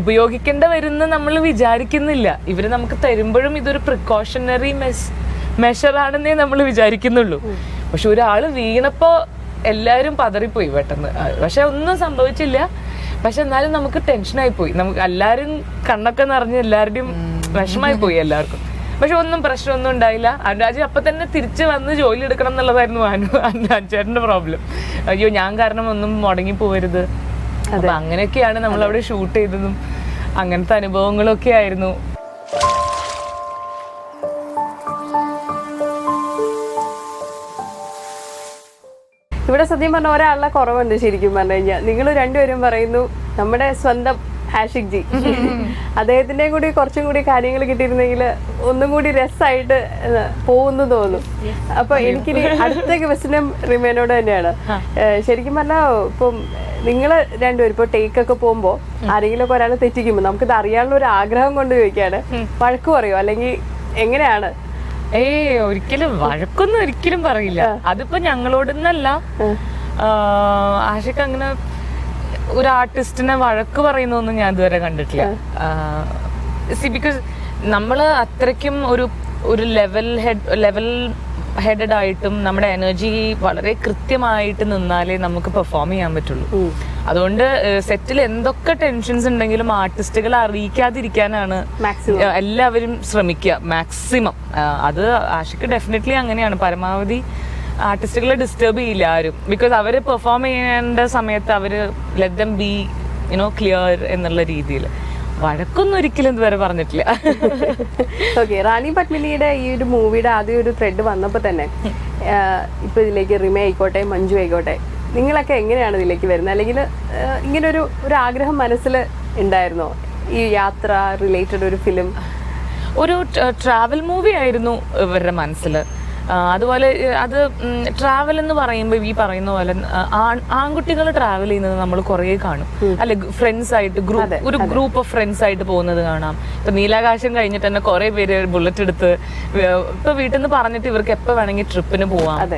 ഉപയോഗിക്കേണ്ട വരുന്ന നമ്മൾ വിചാരിക്കുന്നില്ല. ഇവര് നമുക്ക് തരുമ്പോഴും ഇതൊരു പ്രിക്കോഷണറി മെഷറാണെന്നേ നമ്മൾ വിചാരിക്കുന്നുള്ളൂ. പക്ഷെ ഒരാൾ വീണപ്പോ എല്ലാവരും പതറിപ്പോയി പെട്ടെന്ന്. പക്ഷെ ഒന്നും സംഭവിച്ചില്ല. പക്ഷെ എന്നാലും നമുക്ക് ടെൻഷനായി പോയി. നമുക്ക് എല്ലാവരും കണ്ണൊക്കെ നിറഞ്ഞ് എല്ലാവരുടെയും വിഷമായി പോയി എല്ലാവർക്കും. പക്ഷെ പ്രശ്നമൊന്നും ഉണ്ടായില്ല. അനുരാജ് അപ്പൊ തന്നെ തിരിച്ച് വന്ന് ജോലി എടുക്കണം എന്നുള്ളതായിരുന്നു അനുരാജേട്ടൻ്റെ പ്രോബ്ലം. അയ്യോ ഞാൻ കാരണം ഒന്നും മുടങ്ങി പോവരുത്. അപ്പൊ അങ്ങനെയൊക്കെയാണ് നമ്മൾ അവിടെ ഷൂട്ട് ചെയ്തതും അങ്ങനത്തെ അനുഭവങ്ങളൊക്കെ ആയിരുന്നു. ഇവിടെ സത്യം പറഞ്ഞ ഒരാളുടെ കുറവുണ്ട് ശരിക്കും പറഞ്ഞു കഴിഞ്ഞാൽ. നിങ്ങൾ രണ്ടുപേരും പറയുന്നു നമ്മുടെ സ്വന്തം ആഷിഖ് ജി, അദ്ദേഹത്തിന്റെ കൂടി കുറച്ചും കൂടി കാര്യങ്ങൾ കിട്ടിയിരുന്നെങ്കിൽ ഒന്നും കൂടി രസമായിട്ട് പോകുന്നു തോന്നും. അപ്പൊ എനിക്കിനി അടുത്ത ക്വസ്റ്റ്യനും റിമേനോട് തന്നെയാണ്. ശരിക്കും പറഞ്ഞാൽ ഇപ്പം നിങ്ങൾ രണ്ടുപേരും ഇപ്പോൾ ടേക്കൊക്കെ പോകുമ്പോൾ ആരെങ്കിലും ഒക്കെ ഒരാൾ തെറ്റിക്കുമ്പോൾ നമുക്കിത് അറിയാനുള്ള ഒരു ആഗ്രഹം കൊണ്ട് ചോദിക്കാണ്, വഴക്ക് പറയോ അല്ലെങ്കിൽ എങ്ങനെയാണ്? ഒരിക്കലും വഴക്കൊന്നും ഒരിക്കലും പറയില്ല. അതിപ്പോ ഞങ്ങളോടൊന്നല്ല, ആഷിഖ് അങ്ങനെ ഒരു ആർട്ടിസ്റ്റിനെ വഴക്ക് പറയുന്നൊന്നും ഞാൻ ഇതുവരെ കണ്ടിട്ടില്ല. ബിക്കോസ് നമ്മള് അത്രയ്ക്കും ഒരു ഒരു ലെവൽ ഹെഡഡ് ആയിട്ടും നമ്മുടെ എനർജി വളരെ കൃത്യമായിട്ട് നിന്നാലേ നമുക്ക് പെർഫോം ചെയ്യാൻ പറ്റുള്ളൂ. അതുകൊണ്ട് സെറ്റിൽ എന്തൊക്കെ ടെൻഷൻസ് ഉണ്ടെങ്കിലും ആർട്ടിസ്റ്റുകളെ അറിയിക്കാതിരിക്കാനാണ് എല്ലാവരും ശ്രമിക്കുക മാക്സിമം. അത് ആഷിക്ക് ഡെഫിനറ്റ്ലി അങ്ങനെയാണ്. പരമാവധി ആർട്ടിസ്റ്റുകളെ ഡിസ്റ്റർബ് ചെയ്യില്ല ആരും. ബിക്കോസ് അവർ പെർഫോം ചെയ്യേണ്ട സമയത്ത് അവർ ലെറ്റ് ദം ബി ക്ലിയർ എന്നുള്ള രീതിയിൽ. വഴക്കൊന്നും ഒരിക്കലും ഇതുവരെ പറഞ്ഞിട്ടില്ല. ഓക്കെ, റാണി പത്മിനിയുടെ ഈ ഒരു മൂവിയുടെ ആദ്യം ഒരു ത്രെഡ് വന്നപ്പോൾ തന്നെ ഇപ്പൊ ഇതിലേക്ക് റിമേ ആയിക്കോട്ടെ മഞ്ജു ആയിക്കോട്ടെ നിങ്ങളൊക്കെ എങ്ങനെയാണ് ഇതിലേക്ക് വരുന്നത്? അല്ലെങ്കിൽ ഇങ്ങനെ ഒരു ആഗ്രഹം മനസ്സിൽ ഉണ്ടായിരുന്നോ? ഈ യാത്ര റിലേറ്റഡ് ഒരു ഫിലിം, ഒരു ട്രാവൽ മൂവി ആയിരുന്നു ഇവരുടെ മനസ്സിൽ. അതുപോലെ അത് ട്രാവൽ എന്ന് പറയുമ്പോൾ ഈ പറയുന്ന പോലെ ആൺകുട്ടികൾ ട്രാവൽ ചെയ്യുന്നത് നമ്മൾ കുറേ കാണും അല്ലെ, ഫ്രണ്ട്സ് ആയിട്ട് ഒരു ഗ്രൂപ്പ് ഓഫ് ഫ്രണ്ട്സ് ആയിട്ട് പോകുന്നത് കാണാം. ഇപ്പൊ നീലാകാശം കഴിഞ്ഞിട്ട് തന്നെ കുറെ പേര് ബുള്ളറ്റ് എടുത്ത് ഇപ്പൊ വീട്ടിൽ നിന്ന് പറഞ്ഞിട്ട് ഇവർക്ക് എപ്പോ വേണമെങ്കിൽ ട്രിപ്പിന് പോവാം.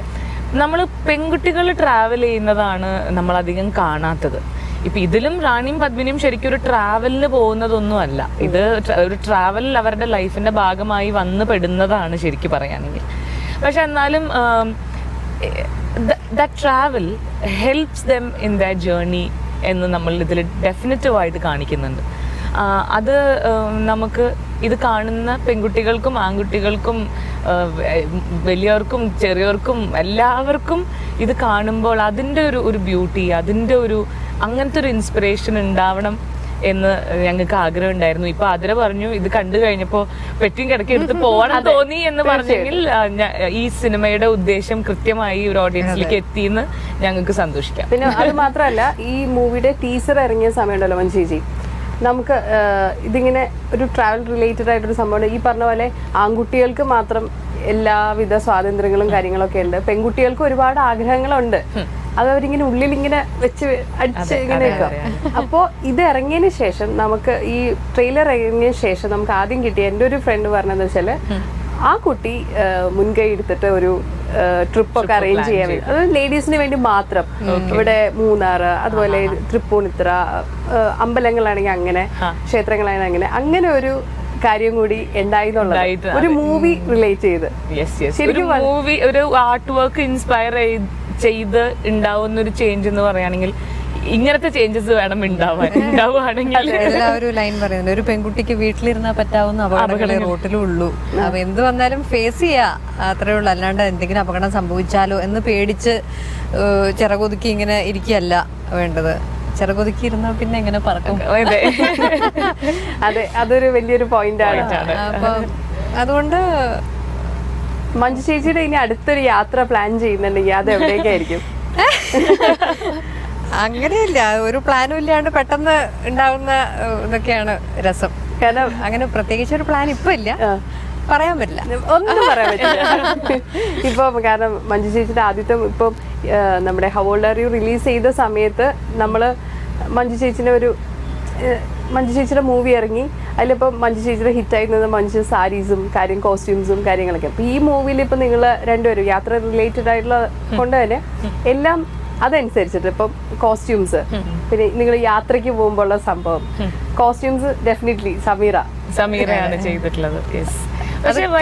നമ്മൾ പെൺകുട്ടികൾ ട്രാവൽ ചെയ്യുന്നതാണ് നമ്മൾ അധികം കാണാത്തത്. ഇപ്പൊ ഇതിലും റാണിയും പത്മിനിയും ശരിക്കും ഒരു ട്രാവലിന് പോകുന്നതൊന്നും അല്ല. ഇത് ഒരു ട്രാവൽ അവരുടെ ലൈഫിന്റെ ഭാഗമായി വന്ന് പെടുന്നതാണ് ശരിക്കും പറയുകയാണെങ്കിൽ. പക്ഷെ എന്നാലും that travel helps them in that journey എന്ന് നമ്മൾ ഇതിൽ ഡെഫിനറ്റീവായിട്ട് കാണിക്കുന്നുണ്ട്. അത് നമുക്ക് ഇത് കാണുന്ന പെൺകുട്ടികൾക്കും ആൺകുട്ടികൾക്കും വലിയവർക്കും ചെറിയവർക്കും എല്ലാവർക്കും ഇത് കാണുമ്പോൾ അതിൻ്റെ ഒരു ബ്യൂട്ടി, അതിൻ്റെ അങ്ങനത്തെ ഒരു ഇൻസ്പിറേഷൻ ഉണ്ടാവണം എന്ന് ഞങ്ങൾക്ക് ആഗ്രഹം ഉണ്ടായിരുന്നു. ഇപ്പൊ അതിരെ പറഞ്ഞു ഇത് കണ്ടു കഴിഞ്ഞപ്പോ പെട്ടിയും കിടക്കി എടുത്ത് പോകണം തോന്നി എന്ന് പറഞ്ഞെങ്കിൽ ഈ സിനിമയുടെ ഉദ്ദേശം കൃത്യമായി ഒരു ഓഡിയൻസിലേക്ക് എത്തിയെന്ന് ഞങ്ങൾക്ക് സന്തോഷിക്കാം. പിന്നെ അത് മാത്രമല്ല, ഈ മൂവിയുടെ ടീസർ ഇറങ്ങിയ സമയമുണ്ടല്ലോ മഞ്ജുചേച്ചി, നമുക്ക് ഇതിങ്ങനെ ഒരു ട്രാവൽ റിലേറ്റഡ് ആയിട്ടൊരു സംഭവം. ഈ പറഞ്ഞ പോലെ ആൺകുട്ടികൾക്ക് മാത്രം എല്ലാവിധ സ്വാതന്ത്ര്യങ്ങളും കാര്യങ്ങളൊക്കെ ഉണ്ട്, പെൺകുട്ടികൾക്ക് ഒരുപാട് ആഗ്രഹങ്ങളുണ്ട്. അത് അവരിങ്ങനെ ഉള്ളിൽ ഇങ്ങനെ വെച്ച് അടിച്ച് ഇങ്ങനെ വെക്കും. അപ്പോൾ ഇത് ഇറങ്ങിയതിന് ശേഷം നമുക്ക് ഈ ട്രെയിലർ ഇറങ്ങിയ ശേഷം നമുക്ക് ആദ്യം കിട്ടിയ എൻ്റെ ഒരു ഫ്രണ്ട് പറഞ്ഞതെന്ന് വെച്ചാല് ആ കുട്ടി മുൻകൈ എടുത്തിട്ട് ഒരു ട്രിപ്പൊക്കെ അറേഞ്ച് ചെയ്യാൻ വേണ്ടി, അത് ലേഡീസിന് വേണ്ടി മാത്രം. ഇവിടെ മൂന്നാറ്, അതുപോലെ തൃപ്പൂണിത്തുറ, അമ്പലങ്ങളാണെങ്കിൽ അങ്ങനെ, ക്ഷേത്രങ്ങളാണെങ്കിൽ അങ്ങനെ ഒരു കാര്യം കൂടി ഉണ്ടായി എന്നുള്ളത് ഒരു മൂവി റിലേറ്റ് ചെയ്ത്. ശരിക്കും മൂവി ഒരു ആർട്ട് വർക്ക് ഇൻസ്പയർ ചെയ്ത് ഉണ്ടാവുന്ന ഒരു ചേഞ്ച് എന്ന് പറയുകയാണെങ്കിൽ ഇങ്ങനത്തെ ചേഞ്ചസ് വേണം ഉണ്ടാവുകയാണെങ്കിൽ. ഒരു ലൈൻ പറയുന്നത്, ഒരു പെൺകുട്ടിക്ക് വീട്ടിലിരുന്നാൽ പറ്റാവുന്ന അപകടങ്ങളെ റോട്ടിലും ഉള്ളൂ. അപ്പൊ എന്ത് വന്നാലും ഫേസ് ചെയ്യാ, അത്രേ ഉള്ളൂ. അല്ലാണ്ട് എന്തെങ്കിലും അപകടം സംഭവിച്ചാലോ എന്ന് പേടിച്ച് ചിറകൊതുക്കി ഇങ്ങനെ ഇരിക്കുകയല്ല വേണ്ടത്. ചിറകൊതുക്കി ഇരുന്നാൽ പിന്നെ എങ്ങനെ പറക്കും? അതെ, അതൊരു വലിയൊരു പോയിന്റ് ആണ്. അപ്പൊ അതുകൊണ്ട് മഞ്ജു ചേച്ചിയുടെ ഇനി അടുത്തൊരു യാത്ര പ്ലാൻ ചെയ്യുന്നുണ്ടെങ്കിൽ അത് എവിടേക്കായിരിക്കും? അങ്ങനെയില്ല, ഒരു പ്ലാനും ഇല്ലാണ്ട് പെട്ടെന്ന് ഉണ്ടാവുന്ന ഇതൊക്കെയാണ് രസം. കാരണം അങ്ങനെ പ്രത്യേകിച്ച് ഒരു പ്ലാൻ ഇപ്പൊ ഇല്ല, പറയാൻ പറ്റില്ല, ഒന്നും പറയാൻ പറ്റില്ല. ഇപ്പൊ കാരണം മഞ്ജു ചേച്ചിയുടെ ആദ്യത്തെ ഇപ്പം നമ്മുടെ how old are you release ചെയ്ത സമയത്ത് നമ്മള് മഞ്ജു ചേച്ചിയുടെ മൂവി ഇറങ്ങി. അതിലിപ്പം മഞ്ജു ചേച്ചിയുടെ ഹിറ്റായിരുന്നത് മഞ്ജു സാരീസും കോസ്റ്റ്യൂംസും കാര്യങ്ങളൊക്കെ. അപ്പൊ ഈ മൂവിയിൽ ഇപ്പൊ നിങ്ങൾ രണ്ടുപേരും യാത്ര റിലേറ്റഡ് ആയിട്ടുള്ള കൊണ്ട് തന്നെ എല്ലാം അതനുസരിച്ചിട്ട് ഇപ്പം കോസ്റ്റ്യൂംസ്, പിന്നെ നിങ്ങൾ യാത്രയ്ക്ക് പോകുമ്പോൾ ഉള്ള സംഭവം, കോസ്റ്റ്യൂംസ് ഡെഫിനറ്റ്ലി സമീറയാണ് ചെയ്തിട്ടുള്ളത്.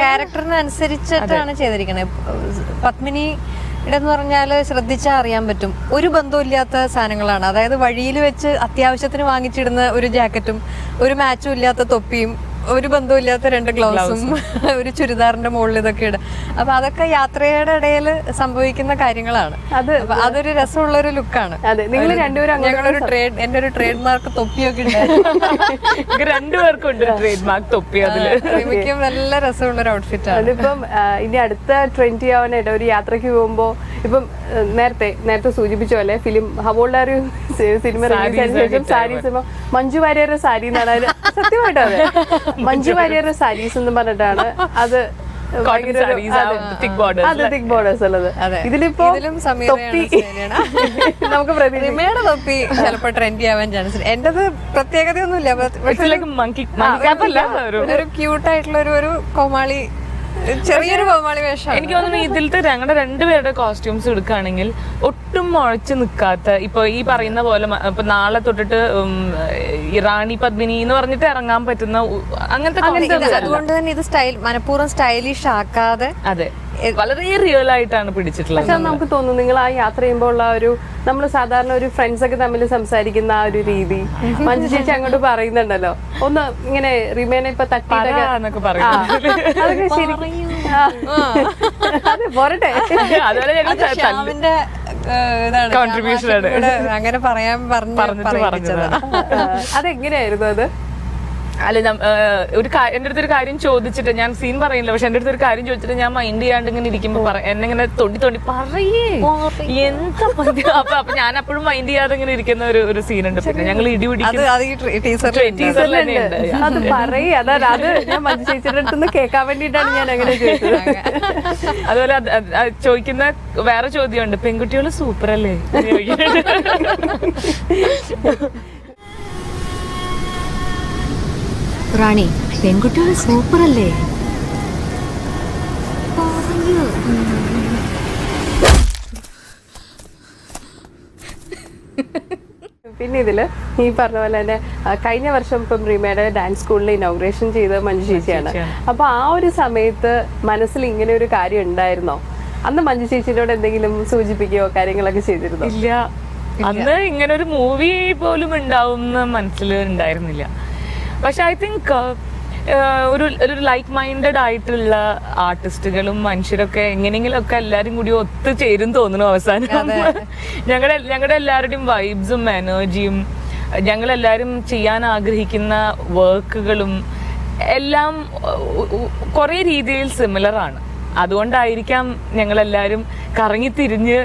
ക്യാരക്ടറിനനുസരിച്ചിട്ടാണ് ചെയ്തിരിക്കണേ. പത്മിനി ഇടെന്ന് പറഞ്ഞാൽ ശ്രദ്ധിച്ചാൽ അറിയാൻ പറ്റും, ഒരു ബന്ധമില്ലാത്ത സാധനങ്ങളാണ്. അതായത് വഴിയിൽ വെച്ച് അത്യാവശ്യത്തിന് വാങ്ങിച്ചിടുന്ന ഒരു ജാക്കറ്റും ഒരു മാച്ചും ഇല്ലാത്ത തൊപ്പിയും ഒരു ബന്ധമില്ലാത്ത 2 ഗ്ലൗസും ഒരു ചുരിദാറിന്റെ മുകളിൽ ഇതൊക്കെ ഇടും. അപ്പൊ അതൊക്കെ യാത്രയുടെ ഇടയിൽ സംഭവിക്കുന്ന കാര്യങ്ങളാണ്. അതൊരു രസമുള്ള ഒരു ലുക്കാണ്. നിങ്ങൾ രണ്ടുപേരും ഞങ്ങളൊരു എന്റെ ഒരു ട്രേഡ് മാർക്ക് തൊപ്പിയൊക്കെ രണ്ടുപേർക്കും ട്രേഡ് മാർക്ക് തൊപ്പി. അതിലും നല്ല രസമുള്ള ഒരു ഔട്ട്ഫിറ്റ് ആണ്. അതിപ്പം ഇനി അടുത്ത ട്രെൻഡ് ആവാനായിട്ട് ഒരു യാത്രയ്ക്ക് പോകുമ്പോ ഇപ്പം നേരത്തെ സൂചിപ്പിച്ച പോലെ film how old are you cinema release ആയതിനു ശേഷം സാരീസ് മഞ്ജു വാര്യരുടെ സാരി എന്നാണ്. സത്യമായിട്ടോ അതെ, മഞ്ജു വാര്യരുടെ സാരീസ് എന്ന് പറഞ്ഞിട്ടാണ് അത് തിക് ബോർഡേഴ്സ് ഉള്ളത്. ഇതിലിപ്പോ നമുക്ക് പ്രതിമയുടെ തൊപ്പി ചിലപ്പോ ട്രെൻഡി ആവാൻ ചാൻസ്. എന്റേത് പ്രത്യേകതയൊന്നുമില്ല, ഒരു ക്യൂട്ടായിട്ടുള്ള ഒരു കോമാളി ചെറിയൊരു കോമാളി വേഷം. എനിക്ക് തോന്നുന്നു ഇതിലത്തെ ഞങ്ങളുടെ രണ്ടുപേരുടെ കോസ്റ്റ്യൂംസ് എടുക്കുകയാണെങ്കിൽ ഒട്ടും മുഴച്ചു നിൽക്കാത്ത, ഇപ്പൊ ഈ പറയുന്ന പോലെ ഇപ്പൊ നാളെ തൊട്ടിട്ട് റാണി പദ്മിനി എന്ന് പറഞ്ഞിട്ട് ഇറങ്ങാൻ പറ്റുന്ന അങ്ങനത്തെ. അതുകൊണ്ട് തന്നെ ഇത് മനഃപൂർവ്വം സ്റ്റൈലിഷ് ആക്കാതെ അതെ വളരെ റിയൽ ആയിട്ടാണ് പിടിച്ചിട്ടുള്ളത്. പക്ഷെ നമുക്ക് തോന്നുന്നു നിങ്ങൾ ആ യാത്ര ചെയ്യുമ്പോൾ ഉള്ള ഒരു നമ്മൾ സാധാരണ ഒരു ഫ്രണ്ട്സ് ഒക്കെ തമ്മിൽ സംസാരിക്കുന്ന ആ ഒരു രീതി മഞ്ജു ചേച്ചി അങ്ങോട്ട് പറയുന്നുണ്ടല്ലോ, ഒന്ന് ഇങ്ങനെ റിമേനെ ഇപ്പൊ തട്ടിയിട്ടൊക്കെ എന്നൊക്കെ പറയും. അതൊക്കെ ശരി. അതെ പോരട്ടെ, അതുപോലെ ഞങ്ങൾ ശ്യാമിന്റെ കോൺട്രിബ്യൂഷൻ ആണ് അങ്ങനെ പറയാൻ പറഞ്ഞത്. അതെങ്ങനെയായിരുന്നു അത്? അല്ല എന്റെ അടുത്തൊരു കാര്യം ചോദിച്ചിട്ട്, ഞാൻ സീൻ പറയില്ല, പക്ഷെ എന്റെ അടുത്തൊരു കാര്യം ചോദിച്ചിട്ട് ഞാൻ മൈൻഡ് ചെയ്യാണ്ട് ഇങ്ങനെ ഇരിക്കുമ്പോ എന്നെ ഇങ്ങനെ തൊണ്ടി പറയേ എന്താ അപ്പൊ ഞാൻ അപ്പോഴും മൈൻഡ് ചെയ്യാതെ ഇങ്ങനെ ഇരിക്കുന്ന ഒരു സീനുണ്ട്. പിന്നെ ഞങ്ങൾ അത് പറയേ, അതായത് അത് ഞാൻ മഞ്ജു ചേച്ചിയുടെ അടുത്ത് കേൾക്കാൻ വേണ്ടിയിട്ടാണ് ഞാൻ അങ്ങനെ ചോദിച്ചത്. അതുപോലെ ചോദിക്കുന്ന വേറെ ചോദ്യമുണ്ട്, പെൺകുട്ടികള് സൂപ്പർ അല്ലേ? റാണി, പെൺകുട്ടികൾ സൂപ്പർ അല്ലേ? പിന്നെ ഇതില് ഈ പറഞ്ഞ പോലെ തന്നെ കഴിഞ്ഞ വർഷം ഇപ്പം റീമയുടെ ഡാൻസ് സ്കൂളിൽ ഇനോഗ്രേഷൻ ചെയ്ത മഞ്ജു ചേച്ചിയാണ്. അപ്പൊ ആ ഒരു സമയത്ത് മനസ്സിൽ ഇങ്ങനെ ഒരു കാര്യം ഉണ്ടായിരുന്നോ? അന്ന് മഞ്ജു ചേച്ചിയോട് എന്തെങ്കിലും സൂചിപ്പിക്കുകയോ കാര്യങ്ങളൊക്കെ ചെയ്തിരുന്നോ? ഇല്ല, അന്ന് ഇങ്ങനെ ഒരു മൂവി പോലും ഉണ്ടാവും മനസ്സിൽ ഉണ്ടായിരുന്നില്ല. പക്ഷെ ഐ തിങ്ക് ഒരു ലൈക്ക് മൈൻഡഡ് ആയിട്ടുള്ള ആർട്ടിസ്റ്റുകളും മനുഷ്യരൊക്കെ എങ്ങനെയെങ്കിലും ഒക്കെ എല്ലാരും കൂടി ഒത്തുചേരും തോന്നുന്നു അവസാനം. ഞങ്ങളുടെ എല്ലാവരുടെയും വൈബ്സും എനർജിയും ഞങ്ങളെല്ലാരും ചെയ്യാൻ ആഗ്രഹിക്കുന്ന വർക്കുകളും എല്ലാം കുറെ രീതിയിൽ സിമിലർ ആണ്. അതുകൊണ്ടായിരിക്കാം ഞങ്ങളെല്ലാരും കറങ്ങി തിരിഞ്ഞ്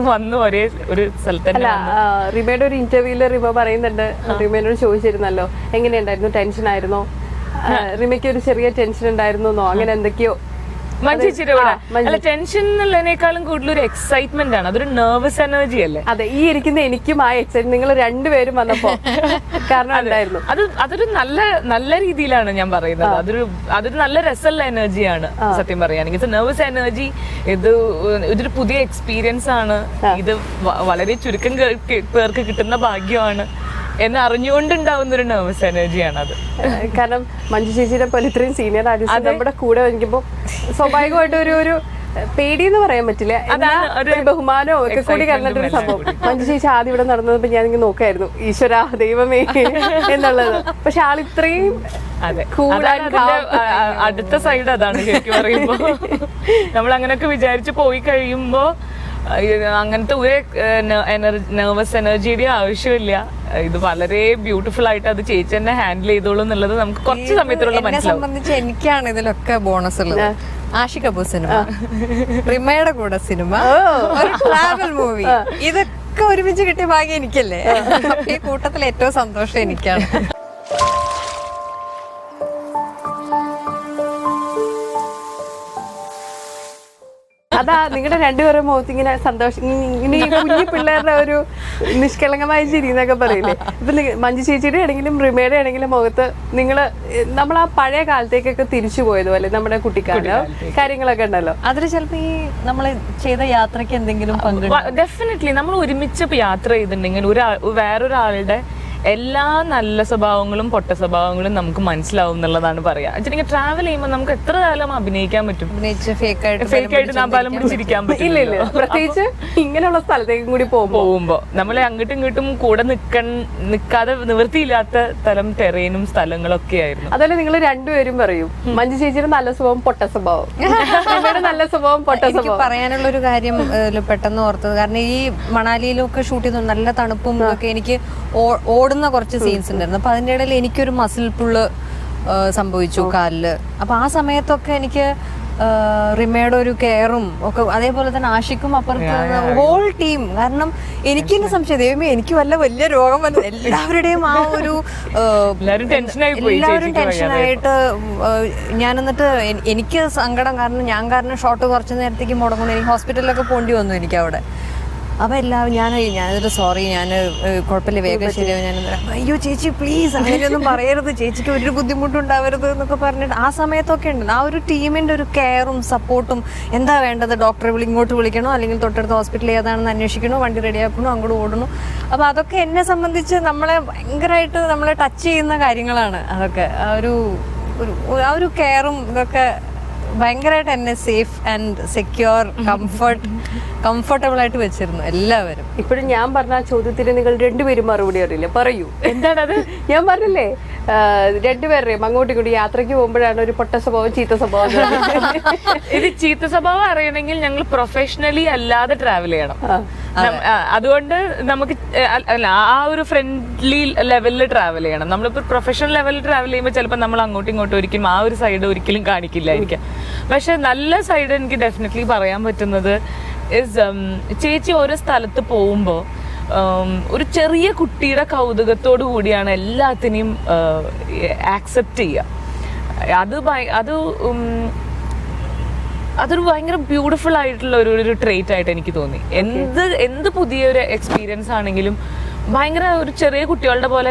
വന്ന് ഒരേ ഒരു സ്ഥലത്ത്. അല്ല, റിമയുടെ ഒരു ഇന്റർവ്യൂല് റിമ പറയുന്നുണ്ട്, റിമയോട് ചോദിച്ചിരുന്നല്ലോ എങ്ങനെയുണ്ടായിരുന്നു, ടെൻഷൻ ആയിരുന്നോ? റിമയ്ക്ക് ഒരു ചെറിയ ടെൻഷൻ ഉണ്ടായിരുന്നോ, അങ്ങനെ എന്തൊക്കെയോ. അല്ല, ടെൻഷൻ എന്നുള്ളതിനേക്കാളും കൂടുതൽ ഒരു എക്സൈറ്റ്മെന്റ് ആണ്, അതൊരു നെർവസ് എനർജി അല്ലേ? അതെ, ഈ ഇരിക്കുന്ന എനിക്കും ആ എക്സൈറ്റ് നിങ്ങൾ രണ്ടുപേരും വന്നപ്പോ കാരണം ഉണ്ടായിരുന്നു. അതൊരു നല്ല രീതിയിലാണ് ഞാൻ പറയുന്നത്. അതൊരു നല്ല രസമുള്ള എനർജിയാണ് സത്യം പറയുകയാണെങ്കിൽ. നെർവസ് എനർജി, ഇതൊരു പുതിയ എക്സ്പീരിയൻസ് ആണ്. ഇത് വളരെ ചുരുക്കം പേർക്ക് കിട്ടുന്ന ഭാഗ്യമാണ് എന്ന് അറിഞ്ഞുകൊണ്ടുണ്ടാവുന്ന ഒരു നെർവസ് എനർജിയാണ് അത്. കാരണം മഞ്ജു ചേച്ചിയുടെ പോലെ ഇത്രയും സീനിയർ ആർട്ടിസ്റ്റ് നമ്മുടെ കൂടെ വയ്ക്കുമ്പോൾ സ്വാഭാവികമായിട്ട് ഒരു പേടി എന്ന് പറയാൻ പറ്റില്ല, ഒരു ബഹുമാനവും ഒക്കെ കൂടി കണ്ടിട്ടൊരു സംഭവം. മഞ്ജു ചേച്ചി ആദ്യം ഇവിടെ നടന്നപ്പോ ഞാനിങ്ങനെ നോക്കായിരുന്നു, ഈശ്വര ദൈവമേ എന്നുള്ളത്. പക്ഷെ ആളിത്രയും അടുത്ത സൈഡ് അതാണ് ശരിക്കും പറയുമ്പോ. നമ്മൾ അങ്ങനെയൊക്കെ വിചാരിച്ച് പോയി കഴിയുമ്പോ അങ്ങനത്തെ ഒരു നെർവസ് എനർജിയുടെ ആവശ്യമില്ല. ഇത് വളരെ ബ്യൂട്ടിഫുൾ ആയിട്ട് അത് ചേച്ചി തന്നെ ഹാൻഡിൽ ചെയ്തോളൂ എന്നുള്ളത് നമുക്ക് കുറച്ച് സമയത്തിലുള്ള മനസ്സിലാവും. സംബന്ധിച്ച് എനിക്കാണ് ഇതിലൊക്കെ ബോണസ് ഉള്ളത്. ആഷി കപൂർ സിനിമ, റിമയുടെ കൂടെ സിനിമ, ഒരു ട്രാവൽ മൂവി, ഇതൊക്കെ ഒരുമിച്ച് കിട്ടിയ ഭാഗ്യം എനിക്കല്ലേ. ഈ കൂട്ടത്തിൽ ഏറ്റവും സന്തോഷം എനിക്കാണ്. അതാ നിങ്ങളുടെ രണ്ടുപേരും മുഖത്ത് ഇങ്ങനെ സന്തോഷം, ഇങ്ങനെ ഈ കുഞ്ഞു പിള്ളേരുടെ ഒരു നിഷ്കളങ്കമായ ചിരി എന്നൊക്കെ പറയില്ലേ. ഇപ്പൊ മഞ്ജു ചേച്ചിയുടെ ആണെങ്കിലും റിമയുടെ ആണെങ്കിലും മുഖത്ത് നമ്മൾ ആ പഴയ കാലത്തേക്കൊക്കെ തിരിച്ചു പോയതുപോലെ നമ്മുടെ കുട്ടിക്കാലം കാര്യങ്ങളൊക്കെ ഉണ്ടല്ലോ. അതിൽ ചിലപ്പോ ഈ നമ്മൾ ചെയ്ത യാത്രക്ക് എന്തെങ്കിലും ഡെഫിനറ്റ്ലി നമ്മൾ ഒരുമിച്ച് യാത്ര ചെയ്തിട്ടുണ്ടെങ്കിൽ വേറൊരാളുടെ എല്ലാ നല്ല സ്വഭാവങ്ങളും പൊട്ട സ്വഭാവങ്ങളും നമുക്ക് മനസ്സിലാവും എന്നുള്ളതാണ് പറയാ. വെച്ചിട്ടുണ്ടെങ്കിൽ ട്രാവൽ ചെയ്യുമ്പോൾ നമുക്ക് എത്ര കാലം അഭിനയിക്കാൻ പറ്റും, ഫേക്ക് ആയിട്ട് നാമ്പാലം പിടിച്ചിരിക്കാൻ പറ്റില്ല. പ്രത്യേകിച്ച് ഇങ്ങനെയുള്ള സ്ഥലത്തേക്കും കൂടി പോകുമ്പോ നമ്മളെ അങ്ങോട്ടും ഇങ്ങോട്ടും കൂടെ നിൽക്കാതെ നിവൃത്തിയില്ലാത്ത തരം ടെറേനും സ്ഥലങ്ങളൊക്കെ ആയിരുന്നു. അതുപോലെ നിങ്ങൾ രണ്ടുപേരും പറയും മഞ്ജു ചേച്ചിയുടെ നല്ല സ്വഭാവം പൊട്ട സ്വഭാവം, നല്ല സ്വഭാവം പൊട്ട സ്വഭാവം. പറയാനുള്ള ഒരു കാര്യം പെട്ടെന്ന് ഓർത്തത്, കാരണം ഈ മണാലിയിലൊക്കെ ഷൂട്ട് ചെയ്തു നല്ല തണുപ്പും ഒക്കെ, എനിക്ക് ഓടുന്ന കുറച്ച് സീൻസ് ഉണ്ടായിരുന്നു. അപ്പൊ അതിന്റെ ഇടയിൽ എനിക്കൊരു മസിൽ പുള്ള് സംഭവിച്ചു കാലില്. അപ്പൊ ആ സമയത്തൊക്കെ എനിക്ക് റിമയുടെ ഒരു കെയറും ഒക്കെ, അതേപോലെ തന്നെ ആഷിക്കും അപ്പുറത്ത് ഹോൾ ടീം. കാരണം എനിക്ക് തന്നെ സംശയം, ദൈവമേ എനിക്ക് വലിയ രോഗം വന്നു. എല്ലാവരുടെയും ആ ഒരു എല്ലാവരും ടെൻഷനായിട്ട് ഞാൻ എന്നിട്ട് എനിക്ക് സങ്കടം, കാരണം ഞാൻ കാരണം ഷോട്ട് കുറച്ച് നേരത്തേക്ക് മുടങ്ങുന്നു. എനിക്ക് ഹോസ്പിറ്റലിലൊക്കെ പോണ്ടി വന്നു എനിക്ക് അവിടെ. അപ്പോൾ എല്ലാവരും ഞാനൊരു സോറി, ഞാൻ കുഴപ്പമില്ല, വേഗം ശരിയാവും, ഞാൻ അയ്യോ ചേച്ചി പ്ലീസ് അങ്ങനെയൊന്നും പറയരുത്, ചേച്ചിക്ക് ഒരു ബുദ്ധിമുട്ടുണ്ടാവരുത് എന്നൊക്കെ പറഞ്ഞിട്ട് ആ സമയത്തൊക്കെ ഉണ്ട്. ആ ഒരു ടീമിൻ്റെ ഒരു കെയറും സപ്പോർട്ടും, എന്താ വേണ്ടത്, ഡോക്ടറെ ഇങ്ങോട്ട് വിളിക്കണോ അല്ലെങ്കിൽ തൊട്ടടുത്ത ഹോസ്പിറ്റൽ ഏതാണെന്ന് അന്വേഷിക്കണോ, വണ്ടി റെഡിയാക്കണോ, അങ്ങോട്ട് ഓടണോ. അപ്പോൾ അതൊക്കെ എന്നെ സംബന്ധിച്ച് നമ്മളെ ഭയങ്കരമായിട്ട് നമ്മളെ ടച്ച് ചെയ്യുന്ന കാര്യങ്ങളാണ് അതൊക്കെ. ആ ഒരു കെയറും ഇതൊക്കെ ഭയങ്കരമായിട്ട് എന്നെ സേഫ് ആൻഡ് സെക്യൂർ കംഫർട്ടബിൾ ആയിട്ട് വെച്ചിരുന്നു എല്ലാവരും. ഇപ്പോഴും ഞാൻ പറഞ്ഞ ആ ചോദ്യത്തിന് നിങ്ങൾ രണ്ടുപേരും മറുപടി അറിയില്ല, പറയൂ എന്താണത്? ഞാൻ പറഞ്ഞില്ലേ രണ്ടുപേരുടെയും അങ്ങോട്ടും ഇങ്ങോട്ടും യാത്രയ്ക്ക് പോകുമ്പോഴാണ് ഒരു പൊട്ട സ്വഭാവം ചീത്ത സ്വഭാവം. ഇത് ചീത്ത സ്വഭാവം അറിയണമെങ്കിൽ ഞങ്ങൾ പ്രൊഫഷണലി അല്ലാതെ ട്രാവൽ ചെയ്യണം. അതുകൊണ്ട് നമുക്ക് ആ ഒരു ഫ്രണ്ട്ലി ലെവലിൽ ട്രാവൽ ചെയ്യണം. നമ്മളിപ്പോ പ്രൊഫഷണൽ ലെവലിൽ ട്രാവൽ ചെയ്യുമ്പോൾ ചിലപ്പോൾ നമ്മൾ അങ്ങോട്ടും ഇങ്ങോട്ടും ഒരിക്കലും ആ ഒരു സൈഡ് ഒരിക്കലും കാണിക്കില്ലായിരിക്കാം. പക്ഷെ നല്ല സൈഡ് എനിക്ക് ഡെഫിനറ്റ്ലി പറയാൻ പറ്റുന്നത് ചേച്ചി ഓരോ സ്ഥലത്ത് പോകുമ്പോൾ ഒരു ചെറിയ കുട്ടിയുടെ കൗതുകത്തോടു കൂടിയാണ് എല്ലാത്തിനെയും ആക്സെപ്റ്റ് ചെയ്യുക. അതൊരു ഭയങ്കര ബ്യൂട്ടിഫുൾ ആയിട്ടുള്ള ഒരു ട്രേറ്റ് ആയിട്ട് എനിക്ക് തോന്നി. എന്ത് പുതിയൊരു എക്സ്പീരിയൻസ് ആണെങ്കിലും ഭയങ്കര ഒരു ചെറിയ കുട്ടികളുടെ പോലെ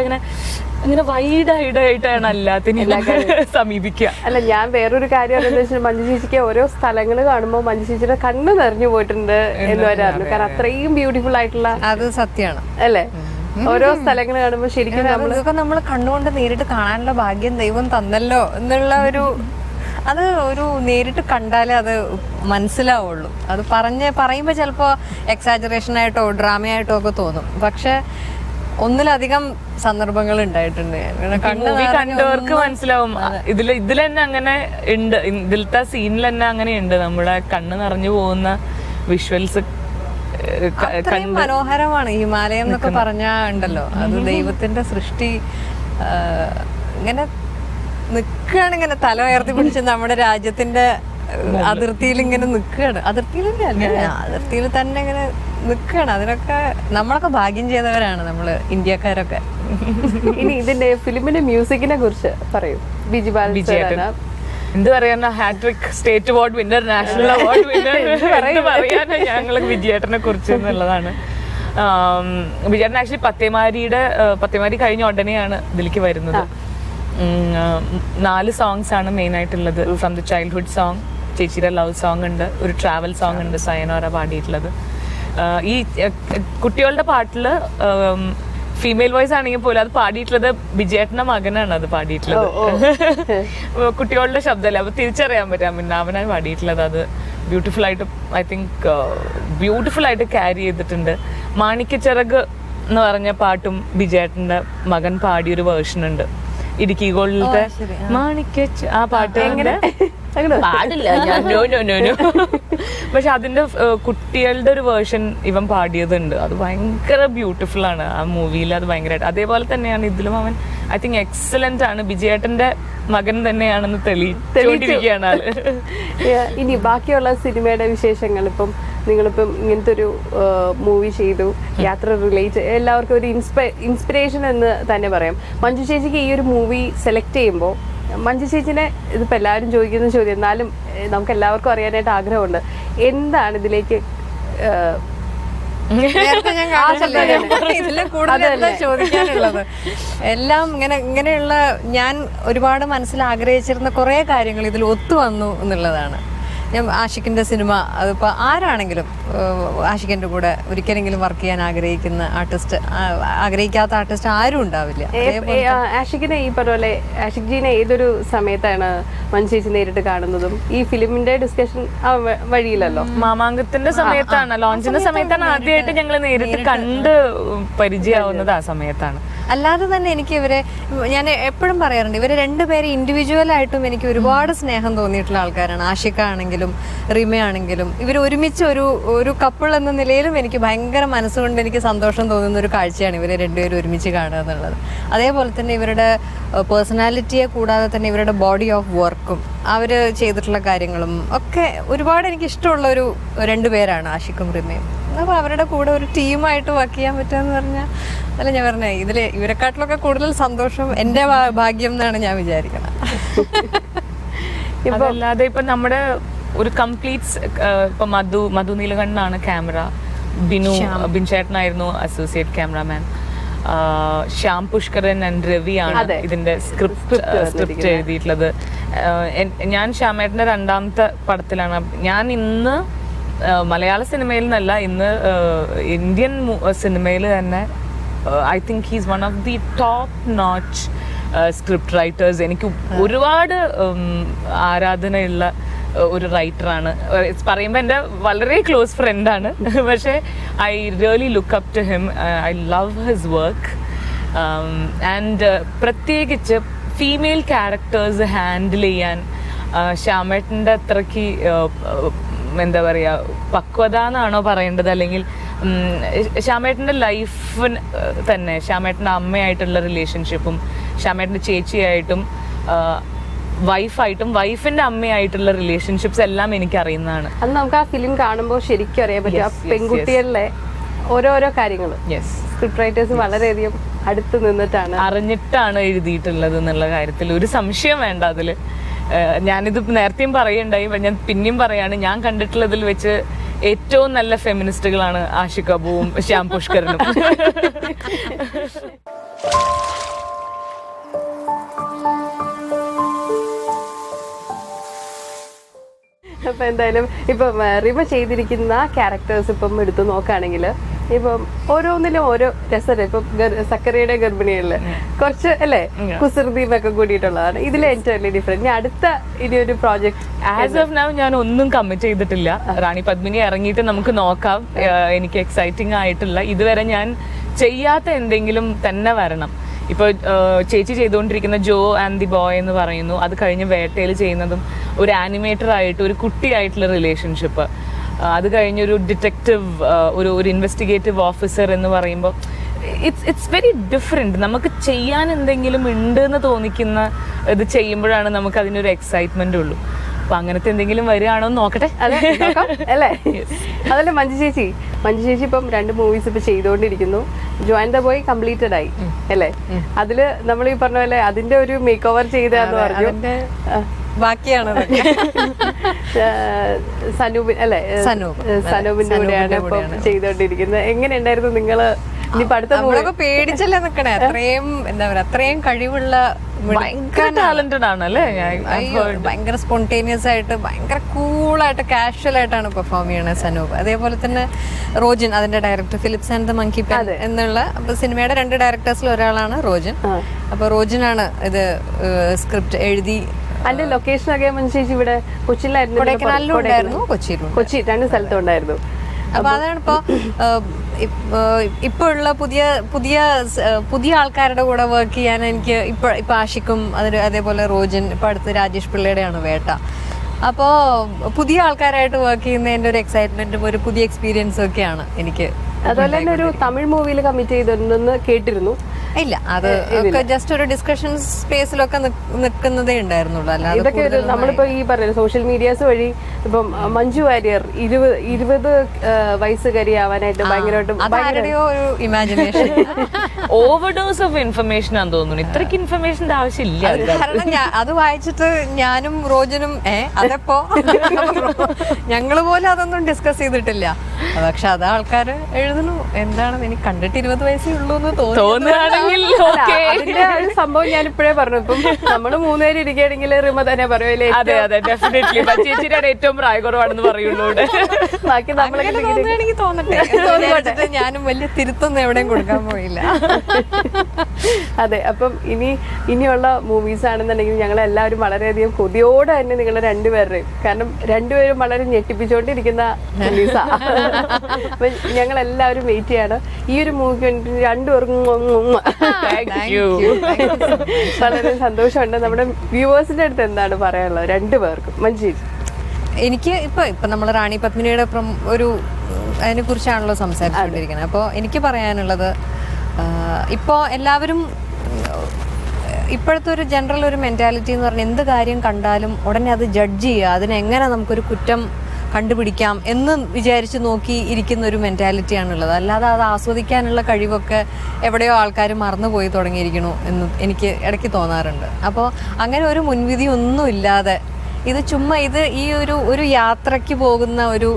ഇങ്ങനെ വൈഡായിട്ടാണ് എല്ലാത്തിനും സമീപിക്കുക. അല്ല, ഞാൻ വേറൊരു കാര്യം എന്താ വെച്ചാൽ മഞ്ജു ചേച്ചിക്ക് ഓരോ സ്ഥലങ്ങൾ കാണുമ്പോൾ മഞ്ജു ചേച്ചിയുടെ കണ്ണ് നിറഞ്ഞു പോയിട്ടുണ്ട് എന്ന് വരാറുണ്ട്. കാരണം അത്രയും ബ്യൂട്ടിഫുൾ ആയിട്ടുള്ള, അത് സത്യമാണ് അല്ലേ? ഓരോ സ്ഥലങ്ങൾ കാണുമ്പോൾ ശരിക്കും ഇതൊക്കെ നമ്മൾ കണ്ണുകൊണ്ട് നേരിട്ട് കാണാനുള്ള ഭാഗ്യം ദൈവം തന്നല്ലോ എന്നുള്ള ഒരു നേരിട്ട് കണ്ടാലേ അത് മനസ്സിലാവുള്ളൂ. അത് പറയുമ്പോൾ ചിലപ്പോൾ എക്സാജറേഷൻ ആയിട്ടോ ഡ്രാമയായിട്ടോ ഒക്കെ തോന്നും. പക്ഷെ ഒന്നിലധികം സന്ദർഭങ്ങൾ ഉണ്ടായിട്ടുണ്ട്. കണ്ടവർക്ക് മനസ്സിലാവും. ഇതിൽ തന്നെ അങ്ങനെ ഉണ്ട്, ഇതിലത്തെ സീനിൽ തന്നെ അങ്ങനെ ഉണ്ട്. നമ്മുടെ കണ്ണ് നിറഞ്ഞു പോകുന്ന വിഷ്വൽസ് മനോഹരമാണ്. ഹിമാലയം എന്നൊക്കെ പറഞ്ഞാ ഉണ്ടല്ലോ, അത് ദൈവത്തിന്റെ സൃഷ്ടി. ഇങ്ങനെ നിൽക്കുകയാണ്, ഇങ്ങനെ തല ഉയർത്തി പിടിച്ച് നമ്മുടെ രാജ്യത്തിന്റെ അതിർത്തിയിൽ ഇങ്ങനെ നിൽക്കുകയാണ്. അതിർത്തിയിൽ തന്നെ ഇങ്ങനെ നിൽക്കുകയാണ്. അതിനൊക്കെ നമ്മളൊക്കെ ഭാഗ്യം ചെയ്തവരാണ് നമ്മള് ഇന്ത്യക്കാരൊക്കെ. ഇനി ഇതിന്റെ ഫിലിമിന്റെ മ്യൂസിക്കിനെ കുറിച്ച് പറയൂ. എന്ത് പറയാനാ, hat trick state award winner, national award winner, പറയാനാ ഞങ്ങൾ വിജയേട്ടനെ കുറിച്ച് എന്നുള്ളതാണ്. വിജയേട്ടൻ ആക്ച്വലി പത്തേമാരി കഴിഞ്ഞ ഉടനെയാണ് ഇതിലേക്ക് വരുന്നത്. 4 സോങ്സ് ആണ് മെയിൻ ആയിട്ടുള്ളത്. ഫ്രം ദ ചൈൽഡ്ഹുഡ് സോങ്, ചേച്ചിയുടെ ലവ് സോങ് ഉണ്ട്, ഒരു ട്രാവൽ സോങ് ഉണ്ട് സയനോര പാടിയിട്ടുള്ളത്. ഈ കുട്ടികളുടെ പാട്ടില് ഫീമെയിൽ വോയിസ് ആണെങ്കിൽ പോലും അത് പാടിയിട്ടുള്ളത് വിജയേട്ടന്റെ മകനാണ്. അത് പാടിയിട്ടുള്ളത് കുട്ടികളുടെ ശബ്ദമല്ലേ, അപ്പൊ തിരിച്ചറിയാൻ പറ്റാം. പിന്നെ അവനാണ് പാടിയിട്ടുള്ളത്. അത് ബ്യൂട്ടിഫുൾ ആയിട്ട്, ഐ തിങ്ക് ബ്യൂട്ടിഫുൾ ആയിട്ട് ക്യാരി ചെയ്തിട്ടുണ്ട്. മാണിക്യച്ചിറക് എന്ന് പറഞ്ഞ പാട്ടും വിജയേട്ടന്റെ മകൻ പാടിയൊരു വേർഷൻ ഉണ്ട്. ഇടുക്കി ഗോൾഡിലത്തെ മാണിക്യ ആ പാട്ട് പാടില്ല ഞാൻ, പക്ഷെ അതിന്റെ കുട്ടികളുടെ ഒരു വേർഷൻ ഇവൻ പാടിയതുണ്ട്. അത് ഭയങ്കര ബ്യൂട്ടിഫുൾ ആണ് ആ മൂവിയിൽ. അത് ഭയങ്കരമായിട്ട് അതേപോലെ തന്നെയാണ് ഇതിലും. അവൻ ഐ തിങ്ക് എക്സലന്റ് ആണ്. വിജയേട്ടന്റെ മകൻ തന്നെയാണെന്ന് തെളിയിച്ചിരിക്കുകയാണ് ആള്. ഇനി ബാക്കിയുള്ള സിനിമയുടെ വിശേഷങ്ങൾ, നിങ്ങളിപ്പം ഇങ്ങനത്തെ ഒരു മൂവി ചെയ്തു, യാത്ര റിലേറ്റ്, എല്ലാവർക്കും ഒരു ഇൻസ്പിറേഷൻ എന്ന് തന്നെ പറയാം. മഞ്ജു ചേച്ചിക്ക് ഈ ഒരു മൂവി സെലക്ട് ചെയ്യുമ്പോൾ മഞ്ജു ചേച്ചിനെ, ഇതിപ്പോൾ എല്ലാവരും ചോദിക്കുന്ന ചോദ്യം, എന്നാലും നമുക്ക് എല്ലാവർക്കും അറിയാനായിട്ട് ആഗ്രഹമുണ്ട്, എന്താണ് ഇതിലേക്ക് ചോദിക്കാനുള്ളത്? എല്ലാം ഇങ്ങനെയുള്ള ഞാൻ ഒരുപാട് മനസ്സിൽ ആഗ്രഹിച്ചിരുന്ന കുറെ കാര്യങ്ങൾ ഇതിൽ ഒത്തു വന്നു എന്നുള്ളതാണ്. ഞാൻ ആഷിഖിന്റെ സിനിമ, അതിപ്പോൾ ആരാണെങ്കിലും ആഷിഖിന്റെ കൂടെ ഒരിക്കലെങ്കിലും വർക്ക് ചെയ്യാൻ ആഗ്രഹിക്കാത്ത ആർട്ടിസ്റ്റ് ആരും ഉണ്ടാവില്ല. ആഷിഖിനെ ഈ പറഞ്ഞ പോലെ ആഷിഖ് ജീനെ ഏതൊരു സമയത്താണ് മഞ്ജു ചേച്ചി നേരിട്ട് കാണുന്നതും? ഈ ഫിലിമിന്റെ ഡിസ്കഷൻ വഴിയിലല്ലോ, മാമാങ്കത്തിന്റെ സമയത്താണ്, ലോഞ്ചിന്റെ സമയത്താണ് ആദ്യമായിട്ട് ഞങ്ങൾ നേരിട്ട് കണ്ട് പരിചയമാവുന്നത്. ആ സമയത്താണ്. അല്ലാതെ തന്നെ എനിക്ക് ഞാൻ എപ്പോഴും പറയാറുണ്ട്, ഇവരെ രണ്ടുപേരെ ഇൻഡിവിജ്വലായിട്ടും എനിക്ക് ഒരുപാട് സ്നേഹം തോന്നിയിട്ടുള്ള ആൾക്കാരാണ്. ആഷിഖ് ആണെങ്കിലും റിമ ആണെങ്കിലും ഇവർ ഒരുമിച്ച് ഒരു കപ്പിൾ എന്ന നിലയിലും എനിക്ക് ഭയങ്കര മനസ്സുകൊണ്ട് എനിക്ക് സന്തോഷം തോന്നുന്ന ഒരു കാഴ്ചയാണ് ഇവരെ രണ്ടുപേരും ഒരുമിച്ച് കാണുക എന്നുള്ളത്. അതേപോലെ തന്നെ ഇവരുടെ പേഴ്സണാലിറ്റിയെ കൂടാതെ തന്നെ ഇവരുടെ ബോഡി ഓഫ് വർക്കും അവർ ചെയ്തിട്ടുള്ള കാര്യങ്ങളും ഒക്കെ ഒരുപാട് എനിക്ക് ഇഷ്ടമുള്ള രണ്ടുപേരാണ് ആഷിഖും റിമയും. അപ്പോൾ അവരുടെ കൂടെ ഒരു ടീമായിട്ട് വർക്ക് ചെയ്യാൻ പറ്റുമെന്ന് പറഞ്ഞാൽ, അല്ല ഞാൻ പറഞ്ഞത്, ഇവരെക്കാട്ടിലൊക്കെ കൂടുതൽ സന്തോഷം എൻ്റെ ഭാഗ്യം എന്നാണ് ഞാൻ വിചാരിക്കുന്നത്. അതല്ലാതെ ഇപ്പൊ നമ്മുടെ ഒരു കംപ്ലീറ്റ്, ഇപ്പൊ മധു നീലകണ്ഠനാണ് ക്യാമറ, ബിൻചേട്ടനായിരുന്നു associate cameraman. Shyam Pushkaran and രവിയാണ് ഇതിന്റെ സ്ക്രിപ്റ്റ് എഴുതിയിട്ടുള്ളത്. ഞാൻ ശ്യാമേട്ടന്റെ രണ്ടാമത്തെ പടത്തിലാണ്. ഞാൻ ഇന്ന് മലയാള സിനിമയിൽ നിന്നല്ല, ഇന്ന് ഇന്ത്യൻ സിനിമയിൽ തന്നെ I think he's one of the top notch script writers. എനിക്ക് ഒരുപാട് ആരാധനയുള്ള ഒരു റൈറ്ററാണ്. പറയുമ്പോൾ എൻ്റെ വളരെ ക്ലോസ് ഫ്രണ്ടാണ്. പക്ഷേ I really look up to him. I love his work. And പ്രത്യേകിച്ച് ഫീമെയിൽ ക്യാരക്ടേഴ്സ് ഹാൻഡിൽ ചെയ്യാൻ ശ്യാമേട്ടൻ്റെ അത്രയ്ക്ക് എന്താ പറയുക, പക്വത എന്നാണോ പറയേണ്ടത്, അല്ലെങ്കിൽ ശ്യാമേട്ടൻ്റെ ലൈഫിന് തന്നെ ശ്യാമേട്ടൻ്റെ അമ്മയായിട്ടുള്ള റിലേഷൻഷിപ്പും ശ്യാമേട്ടൻ്റെ ചേച്ചിയായിട്ടും വൈഫായിട്ടും വൈഫിന്റെ അമ്മയായിട്ടുള്ള റിലേഷൻഷിപ്സ് എല്ലാം എനിക്ക് അറിയുന്നതാണ്. അത് നമുക്ക് ആ ഫിലിം കാണുമ്പോൾ ശരിക്കും അറിയാൻ പറ്റും ആ പെൺകുട്ടികളിലെ ഓരോരോ കാര്യങ്ങൾ. സ്ക്രിപ്റ്റ് റൈറ്റേഴ്സ് വളരെയധികം അടുത്ത് നിന്നിട്ടാണ് അറിഞ്ഞിട്ടാണ് എഴുതിയിട്ടുള്ളത് എന്നുള്ള കാര്യത്തിൽ ഒരു സംശയം വേണ്ട. അതില് ഞാനിത് നേരത്തെയും പറയുണ്ടായി, ഞാൻ പിന്നെയും പറയാണ്, ഞാൻ കണ്ടിട്ടുള്ളതിൽ വെച്ച് ഏറ്റവും നല്ല ഫെമിനിസ്റ്റുകളാണ് ആഷിഖ് അബുവും ശ്യാം പുഷ്കരനും. അപ്പൊ എന്തായാലും ഇപ്പം റിമ ചെയ്തിരിക്കുന്ന ക്യാരക്ടേഴ്സ് ഇപ്പം എടുത്തു നോക്കുകയാണെങ്കിൽ ഇപ്പം ഓരോന്നിലും ഓരോ രസമല്ലേ. ഇപ്പം സക്കറിയുടെ ഗർഭിണികളില് കുറച്ച് അല്ലേ കുസൃതിയും ഒക്കെ കൂടിയിട്ടുള്ളതാണ്. ഇതിൽ എൻറ്റയർലി ഡിഫറെന്റ്. ഞാൻ അടുത്ത ഇനിയൊരു പ്രോജക്ട് ആസ് ഓഫ് നൗ ഞാൻ ഒന്നും കമ്മിറ്റ് ചെയ്തിട്ടില്ല. റാണി പത്മിനി ഇറങ്ങിയിട്ട് നമുക്ക് നോക്കാം. എനിക്ക് എക്സൈറ്റിംഗ് ആയിട്ടുള്ള ഇതുവരെ ഞാൻ ചെയ്യാത്ത എന്തെങ്കിലും തന്നെ വരണം. ഇപ്പോൾ ചേച്ചി ചെയ്തുകൊണ്ടിരിക്കുന്ന ജോ ആൻഡ് ദി ബോയ് എന്ന് പറയുന്നു. അത് കഴിഞ്ഞ് വേട്ടയിൽ ചെയ്യുന്നതും ഒരു ആനിമേറ്റർ ആയിട്ട് ഒരു കുട്ടിയായിട്ടുള്ള റിലേഷൻഷിപ്പ്. അത് കഴിഞ്ഞൊരു ഡിറ്റക്റ്റീവ്, ഒരു ഇൻവെസ്റ്റിഗേറ്റീവ് ഓഫീസർ എന്ന് പറയുമ്പോൾ ഇറ്റ്സ് വെരി ഡിഫറെൻറ്റ്. നമുക്ക് ചെയ്യാൻ എന്തെങ്കിലും ഉണ്ട് എന്ന് തോന്നിക്കുന്ന ഇത് ചെയ്യുമ്പോഴാണ് നമുക്ക് അതിനൊരു എക്സൈറ്റ്മെന്റ് ഉള്ളൂ. അപ്പൊ അങ്ങനത്തെ എന്തെങ്കിലും വരികയാണോ എന്ന് നോക്കട്ടെ. അതെ, അല്ലേ? അതല്ലേ മഞ്ജു ചേച്ചി ഇപ്പം 2 മൂവീസ് ഇപ്പൊ ചെയ്തുകൊണ്ടിരിക്കുന്നു. ജോയിൻ ദ ബോയ് കംപ്ലീറ്റഡ് ആയി അല്ലേ? അതില് നമ്മൾ ഈ പറഞ്ഞ പോലെ അതിന്റെ ഒരു മേക്ക് ഓവർ ചെയ്തെന്ന് പറഞ്ഞു. ബാക്കിയാണ് സനൂബിൻ അല്ലേ? സനൂബിന്റെ കൂടെയാണ് ഇപ്പം ചെയ്തോണ്ടിരിക്കുന്നത്. എങ്ങനെയുണ്ടായിരുന്നു നിങ്ങള്? നമ്മളൊക്കെ പേടിച്ചല്ലേ നിക്കണേ. അത്രയും എന്താ പറയാ, അത്രയും കഴിവുള്ള ടാലന്റഡ് ആണ് അല്ലേ? ഭയങ്കര സ്പോണ്ടേനിയസ് ആയിട്ട് ഭയങ്കര കൂളായിട്ട് കാഷ്വൽ ആയിട്ടാണ് പെർഫോം ചെയ്യണത് സനൂപ്. അതേപോലെ തന്നെ റോജിൻ, അതിന്റെ director Philips and the monkey pen എന്നുള്ള സിനിമയുടെ 2 ഡയറക്ടേഴ്സിൽ ഒരാളാണ് റോജിൻ. അപ്പൊ റോജിനാണ് ഇത് സ്ക്രിപ്റ്റ് എഴുതി. അതിന്റെ ലൊക്കേഷൻ ഒക്കെ മനുഷ്യ ഇവിടെ കൊച്ചിയിലായിരുന്നു, കൊടൈക്കനാലിലും ഉണ്ടായിരുന്നു, കൊച്ചിയിലും. കൊച്ചി 2 സ്ഥലത്തും ഉണ്ടായിരുന്നു. അപ്പൊ അതാണ് ഇപ്പൊ ഉള്ള പുതിയ ആൾക്കാരുടെ കൂടെ വർക്ക് ചെയ്യാൻ എനിക്ക് ഇപ്പൊ ആഷിക്കും അതേപോലെ റോജൻ, ഇപ്പൊ അടുത്ത് രാജേഷ് പിള്ളയുടെയാണ് വേട്ട. അപ്പോ പുതിയ ആൾക്കാരായിട്ട് വർക്ക് ചെയ്യുന്നതിന്റെ ഒരു എക്സൈറ്റ്മെന്റും ഒരു പുതിയ എക്സ്പീരിയൻസും ഒക്കെയാണ് എനിക്ക്. അതുപോലെ തന്നെ ഒരു തമിഴ് മൂവിയിൽ കമ്മിറ്റ് ചെയ്തിട്ടുണ്ടെന്ന് കേട്ടിരുന്നു. ഇല്ല, അത് ജസ്റ്റ് ഒരു ഡിസ്കഷൻ സ്പേസിലൊക്കെ നിൽക്കുന്നതേ ഉണ്ടായിരുന്നുള്ളൂ. അല്ലാതെ ഇതൊക്കെ നമ്മളിപ്പോ ഈ പറയുന്നത് സോഷ്യൽ മീഡിയാസ് വഴി ഇപ്പം മഞ്ജു വാര്യർ 20 വയസ്സുകാരിയാവാനായിട്ട് ഭയങ്കരമായിട്ട് ഒരു ഇമാജിനേഷൻ, ഓവർഡോസ് ഓഫ് ഇൻഫർമേഷൻ ആണെന്ന് തോന്നുന്നു. ഇത്രയ്ക്ക് ഇൻഫർമേഷന്റെ ആവശ്യമില്ല. കാരണം അത് വായിച്ചിട്ട് ഞാനും റോജനും അതെപ്പോ ഞങ്ങള് പോലും അതൊന്നും ഡിസ്കസ് ചെയ്തിട്ടില്ല. പക്ഷെ അത് ആൾക്കാര് എഴുതുന്നു. എന്താണെന്ന് എനിക്ക് കണ്ടിട്ട് 20 വയസ്സേ ഉള്ളൂ എന്ന് തോന്നുകയാണെങ്കിൽ അതിന്റെ ഒരു സംഭവം ഞാൻ ഇപ്പോഴേ പറഞ്ഞു. ഇപ്പം നമ്മള് 3 പേര് ഇരിക്കുകയാണെങ്കിൽ റിമ തന്നെ പറയുമല്ലേ? അതെ അതെ, ഡെഫിനറ്റ്ലി ചേച്ചിയുടെ ഏറ്റവും പ്രായക്കുറവാണെന്ന് പറയുള്ളൂ. ബാക്കി നമ്മളൊക്കെ തോന്നട്ടെ. ഞാനും വലിയ തിരുത്തൊന്നും എവിടെയും കൊടുക്കാൻ പോയില്ല. അതെ, അപ്പം ഇനിയുള്ള മൂവീസ് ആണെന്നുണ്ടെങ്കിൽ ഞങ്ങളെല്ലാവരും വളരെയധികം കൊതിയോടെ തന്നെ നിങ്ങളെ 2 പേരുടെയും, കാരണം 2 പേരും വളരെ ഞെട്ടിപ്പിച്ചുകൊണ്ടിരിക്കുന്ന മൂവീസാ. അപ്പൊ ഞങ്ങളെല്ലാവരും വെയിറ്റ് ചെയ്യാണ് ഈ ഒരു മൂവിക്ക് വേണ്ടി. 2 പേർക്കും വളരെ സന്തോഷമുണ്ട്. നമ്മുടെ വ്യൂവേഴ്സിന്റെ അടുത്ത് എന്താണ് പറയാനുള്ളത് 2 പേർക്കും? മഞ്ജു, എനിക്ക് ഇപ്പൊ നമ്മൾ റാണി പത്മിനിയുടെ ഒരു അതിനെ കുറിച്ചാണല്ലോ സംസാരിച്ചുകൊണ്ടിരിക്കുന്നത്. അപ്പോൾ എനിക്ക് പറയാനുള്ളത്, ഇപ്പോൾ എല്ലാവരും ഇപ്പോഴത്തെ ഒരു ജനറൽ ഒരു മെന്റാലിറ്റി എന്ന് പറഞ്ഞാൽ എന്ത് കാര്യം കണ്ടാലും ഉടനെ അത് ജഡ്ജ് ചെയ്യുക, അതിനെങ്ങനെ നമുക്കൊരു കുറ്റം കണ്ടുപിടിക്കാം എന്ന് വിചാരിച്ച് നോക്കി ഇരിക്കുന്ന ഒരു മെന്റാലിറ്റിയാണുള്ളത്. അല്ലാതെ അത് ആസ്വദിക്കാനുള്ള കഴിവൊക്കെ എവിടെയോ ആൾക്കാർ മറന്നുപോയി തുടങ്ങിയിരിക്കണു എന്ന് എനിക്ക് ഇടയ്ക്ക് തോന്നാറുണ്ട്. അപ്പോൾ അങ്ങനെ ഒരു മുൻവിധി ഒന്നും ഇല്ലാതെ ഇത് ചുമ്മാ ഇത് ഈ ഒരു യാത്രയ്ക്ക് പോകുന്ന ഒരു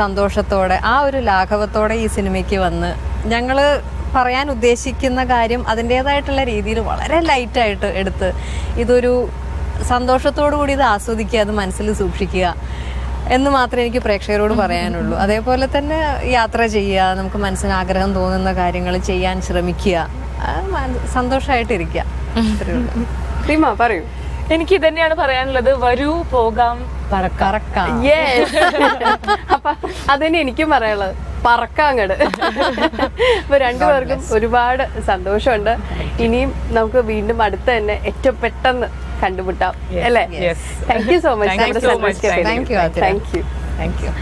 സന്തോഷത്തോടെ ആ ഒരു ലാഘവത്തോടെ ഈ സിനിമയ്ക്ക് വന്ന് ഞങ്ങൾ പറയാൻ ഉദ്ദേശിക്കുന്ന കാര്യം അതിൻ്റേതായിട്ടുള്ള രീതിയിൽ വളരെ ലൈറ്റായിട്ട് എടുത്ത് ഇതൊരു സന്തോഷത്തോടു കൂടി ഇത് ആസ്വദിക്കുക, അത് മനസ്സിൽ സൂക്ഷിക്കുക എന്ന് മാത്രമേ എനിക്ക് പ്രേക്ഷകരോട് പറയാനുള്ളൂ. അതേപോലെ തന്നെ യാത്ര ചെയ്യുക, നമുക്ക് മനസ്സിന് ആഗ്രഹം തോന്നുന്ന കാര്യങ്ങൾ ചെയ്യാൻ ശ്രമിക്കുക, സന്തോഷമായിട്ടിരിക്കുക. റീമ പറയൂ. എനിക്ക് ഇതന്നെയാണ് പറയാനുള്ളത്. വരൂ, പോകാം, പറക്കാം. അപ്പൊ അതന്നെ എനിക്കും പറയാനുള്ളത്, പറക്കാങ്ങട്. അപ്പൊ രണ്ടുപേർക്കും ഒരുപാട് സന്തോഷമുണ്ട്. ഇനിയും നമുക്ക് വീണ്ടും അടുത്ത് തന്നെ ഏറ്റവും പെട്ടെന്ന് കണ്ടുമുട്ടാം അല്ലേ? Thank you so much. Thank you.